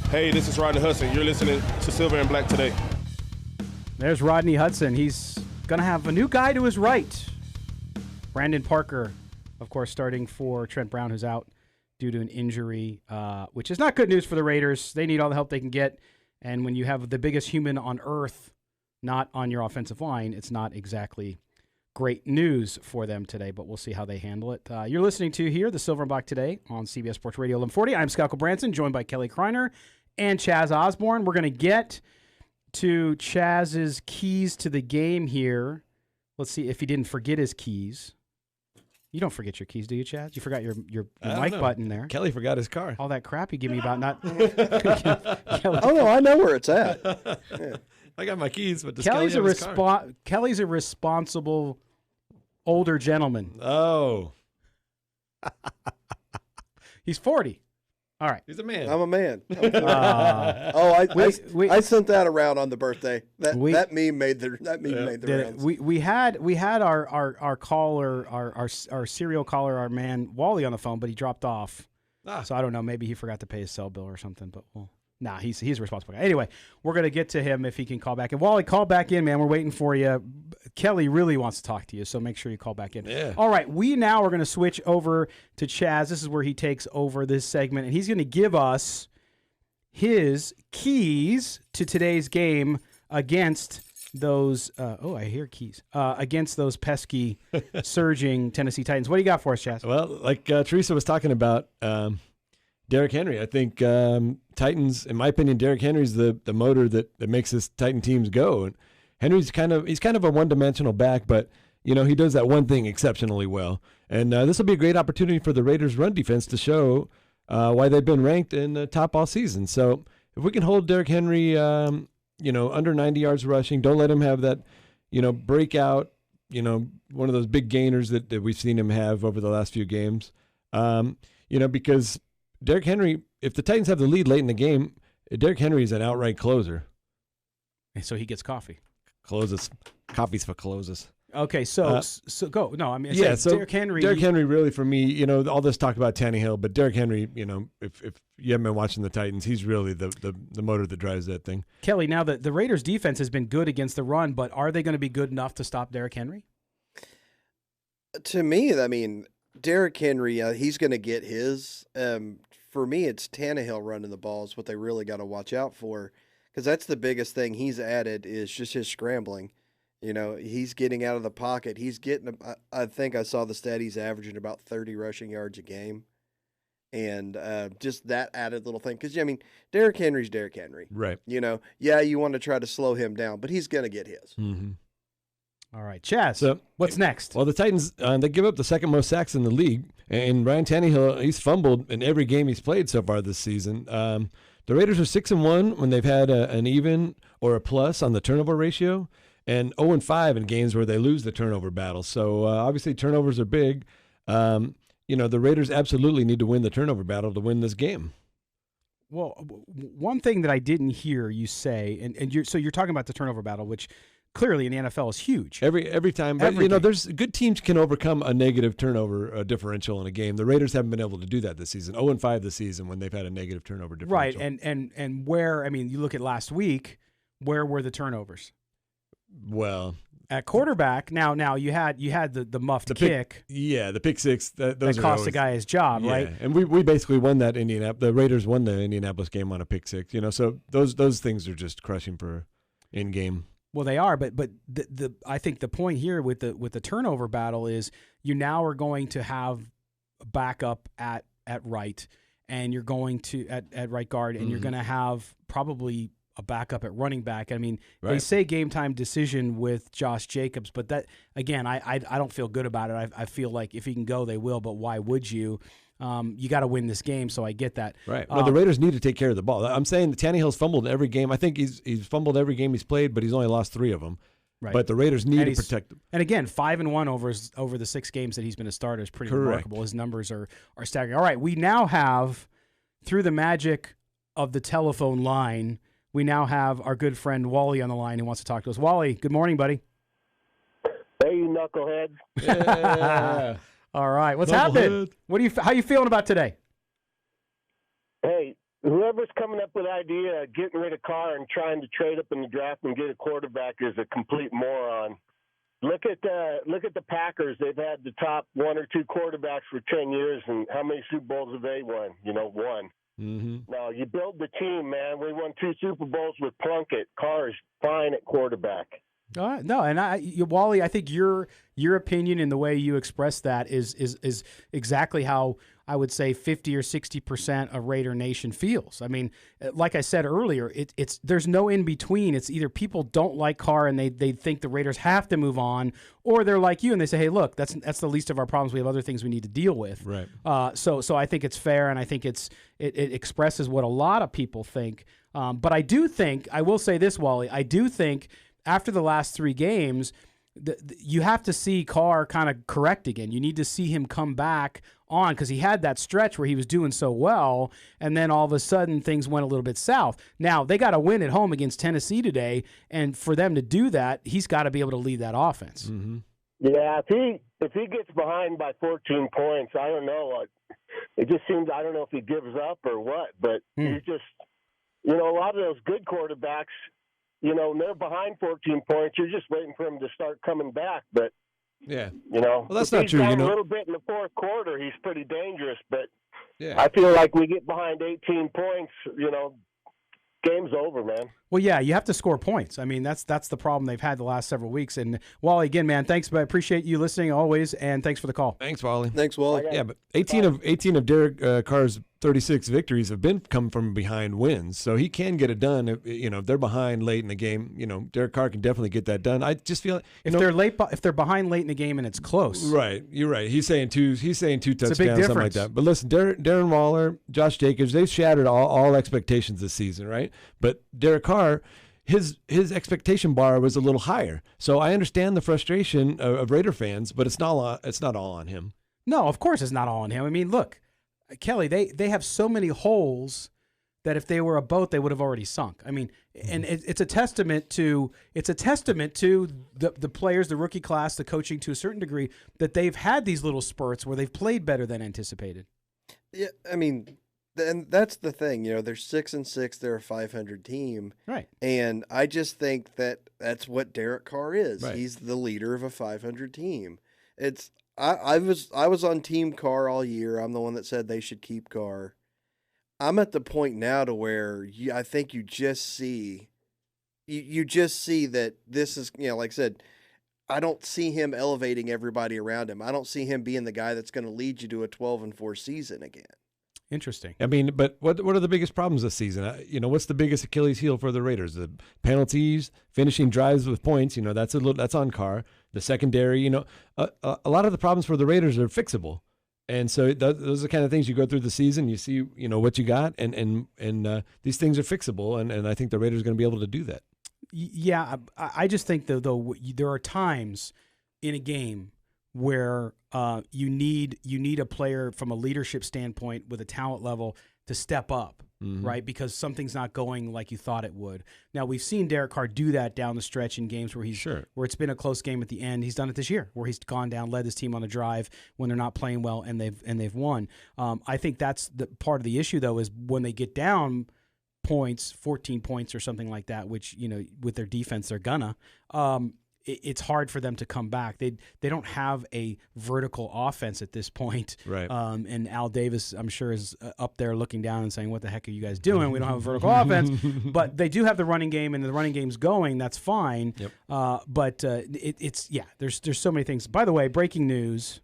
Hey, this is Rodney Hudson. You're listening to Silver and Black today. There's Rodney Hudson. He's going to have a new guy to his right. Brandon Parker, of course, starting for Trent Brown, who's out due to an injury, which is not good news for the Raiders. They need all the help they can get. And when you have the biggest human on earth not on your offensive line, it's not exactly great news for them today, but we'll see how they handle it. You're listening to here, the Silver and Black today on CBS Sports Radio 1140. I'm Scott Branson, joined by Kelly Kriner and Chaz Osborne. We're going to get to Chaz's keys to the game here. Let's see if he didn't forget his keys. You don't forget your keys, do you, Chaz? You forgot your mic button there. Kelly forgot his car. All that crap you give me about not. Kelly. Oh no, I know where it's at. Yeah. I got my keys, but does Kelly's Kelly have his car? Kelly's a responsible older gentleman. Oh, he's 40. All right, he's a man. I'm a man. I sent that around on the birthday. That meme made the rounds. We had our caller, our serial caller, our man Wally on the phone, but he dropped off. So I don't know. Maybe he forgot to pay his cell bill or something. But he's a responsible guy. Anyway, we're gonna get to him if he can call back. And Wally, call back in, man. We're waiting for you. Kelly really wants to talk to you, so make sure you call back in. Yeah. All right, we now are gonna switch over to Chaz. This is where he takes over this segment, and he's gonna give us his keys to today's game against those. I hear keys against those pesky, surging Tennessee Titans. What do you got for us, Chaz? Well, like Teresa was talking about. Derek Henry. I think Titans, in my opinion, Derek Henry's the motor that makes this Titan teams go. And Henry's kind of a one-dimensional back, but he does that one thing exceptionally well. And this will be a great opportunity for the Raiders' run defense to show why they've been ranked in the top all season. So if we can hold Derek Henry, under 90 yards rushing, don't let him have that, breakout, one of those big gainers that we've seen him have over the last few games. Because Derek Henry, if the Titans have the lead late in the game, Derek Henry is an outright closer. And so he gets coffee. Coffee's for closes. Okay, so go. No, I mean, so Derek Henry really for me, all this talk about Tannehill, but Derek Henry, if you haven't been watching the Titans, he's really the motor that drives that thing. Kelly, now the Raiders defense has been good against the run, but are they going to be good enough to stop Derek Henry? To me, I mean, Derek Henry, he's going to get his. For me, it's Tannehill running the ball is what they really got to watch out for, because that's the biggest thing he's added is just his scrambling. He's getting out of the pocket. He's getting. I think I saw the stat. He's averaging about 30 rushing yards a game, and just that added little thing. Because Derek Henry's Derek Henry, right? You want to try to slow him down, but he's going to get his. Mm-hmm. All right, Chaz. So what's next? Well, the Titans they give up the second most sacks in the league, and Ryan Tannehill he's fumbled in every game he's played so far this season. The Raiders are 6-1 when they've had an even or a plus on the turnover ratio, and 0-5 in games where they lose the turnover battle. So obviously turnovers are big. The Raiders absolutely need to win the turnover battle to win this game. Well, one thing that I didn't hear you say, and you're talking about the turnover battle, which clearly in the NFL is huge. Every time. But, there's good teams can overcome a negative turnover differential in a game. The Raiders haven't been able to do that this season. 0-5 this season when they've had a negative turnover differential. Right, and where, you look at last week, where were the turnovers? Well, at quarterback, now you had the muffed kick. The pick six. That cost the guy his job, right? And we basically won that the Raiders won the Indianapolis game on a pick six. So those things are just crushing for in game. Well, they are, but I think the point here with the turnover battle is you now are going to have a backup at right, and you're going to at right guard, and you're going to have probably a backup at running back. They say game time decision with Josh Jacobs, but that again, I don't feel good about it. I feel like if he can go, they will, but why would you? You got to win this game, so I get that. Right. Well, the Raiders need to take care of the ball. I'm saying Tannehill's fumbled every game. I think he's fumbled every game he's played, but he's only lost 3 of them. Right. But the Raiders need to protect him. And again, 5-1 over the 6 games that he's been a starter is pretty remarkable. His numbers are staggering. All right, we now have, through the magic of the telephone line, we now have our good friend Wally on the line who wants to talk to us. Wally, good morning, buddy. Hey, you knuckleheads. Yeah. All right. What's happening? How you feeling about today? Hey, whoever's coming up with the idea of getting rid of Carr and trying to trade up in the draft and get a quarterback is a complete moron. Look at the Packers. They've had the top one or two quarterbacks for 10 years, and how many Super Bowls have they won? One. Mm-hmm. No, you build the team, man. We won 2 Super Bowls with Plunkett. Carr is fine at quarterback. No, and Wally, I think your opinion and the way you express that is exactly how I would say 50 or 60% of Raider Nation feels. I mean, like I said earlier, there's no in between. It's either people don't like Carr and they think the Raiders have to move on, or they're like you and they say, hey, look, that's the least of our problems. We have other things we need to deal with. Right. So I think it's fair, and I think it expresses what a lot of people think. But I do think, I will say this, Wally, I do think after the last 3 games, you have to see Carr kind of correct again. You need to see him come back on, because he had that stretch where he was doing so well, and then all of a sudden things went a little bit south. Now, they got to win at home against Tennessee today, and for them to do that, he's got to be able to lead that offense. Mm-hmm. Yeah, if he gets behind by 14 points, I don't know. It just seems, I don't know if he gives up or what, but he's just, a lot of those good quarterbacks, they're behind 14 points. You're just waiting for him to start coming back. But, yeah. Well, that's not true. A little bit in the fourth quarter, he's pretty dangerous. But yeah. I feel like we get behind 18 points, game's over, man. Well, yeah, you have to score points. I mean, that's the problem they've had the last several weeks. And, Wally, again, man, thanks. But I appreciate you listening always, and thanks for the call. Thanks, Wally. Thanks, Wally. Yeah, but 18 of Derek Carr's 36 victories have come from behind wins, so he can get it done. If they're behind late in the game, Derek Carr can definitely get that done. I just feel if they're behind late in the game and it's close. Right, you're right. He's saying two touchdowns, something like that. But listen, Darren Waller, Josh Jacobs, they've shattered all expectations this season, right? But Derek Carr, his expectation bar was a little higher. So I understand the frustration of Raider fans, but it's not all on him. No, of course it's not all on him. I mean, look, Kelly, they have so many holes that if they were a boat, they would have already sunk. I mean, and it's a testament to the players, the rookie class, the coaching to a certain degree, that they've had these little spurts where they've played better than anticipated. Yeah, I mean, and that's the thing. They're 6-6. They're a 500 team, right? And I just think that's what Derek Carr is. Right. He's the leader of a 500 team. I was on Team Carr all year. I'm the one that said they should keep Carr. I'm at the point now to where I think you just see that this is, like I said, I don't see him elevating everybody around him. I don't see him being the guy that's going to lead you to a 12-4 season again. Interesting. I mean, but what are the biggest problems this season? What's the biggest Achilles heel for the Raiders? The penalties, finishing drives with points. That's on Carr. The secondary. A lot of the problems for the Raiders are fixable, and so those are the kind of things you go through the season. You see, what you got, and these things are fixable, and I think the Raiders are going to be able to do that. Yeah, I just think though there are times in a game where you need a player from a leadership standpoint with a talent level to step up, right? Because something's not going like you thought it would. Now, we've seen Derek Carr do that down the stretch in games where where it's been a close game at the end. He's done it this year, where he's gone down, led his team on a drive when they're not playing well, and they've won. I think that's the part of the issue, though, is when they get down points, 14 points or something like that, which with their defense they're gonna. It's hard for them to come back. They don't have a vertical offense at this point. Right. And Al Davis, I'm sure, is up there looking down and saying, what the heck are you guys doing? We don't have a vertical offense. But they do have the running game, and the running game's going. That's fine. Yep. But there's so many things. By the way, breaking news.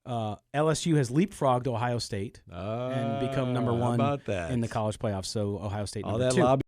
LSU has leapfrogged Ohio State and become number 1 in the college playoffs. So Ohio State number 2.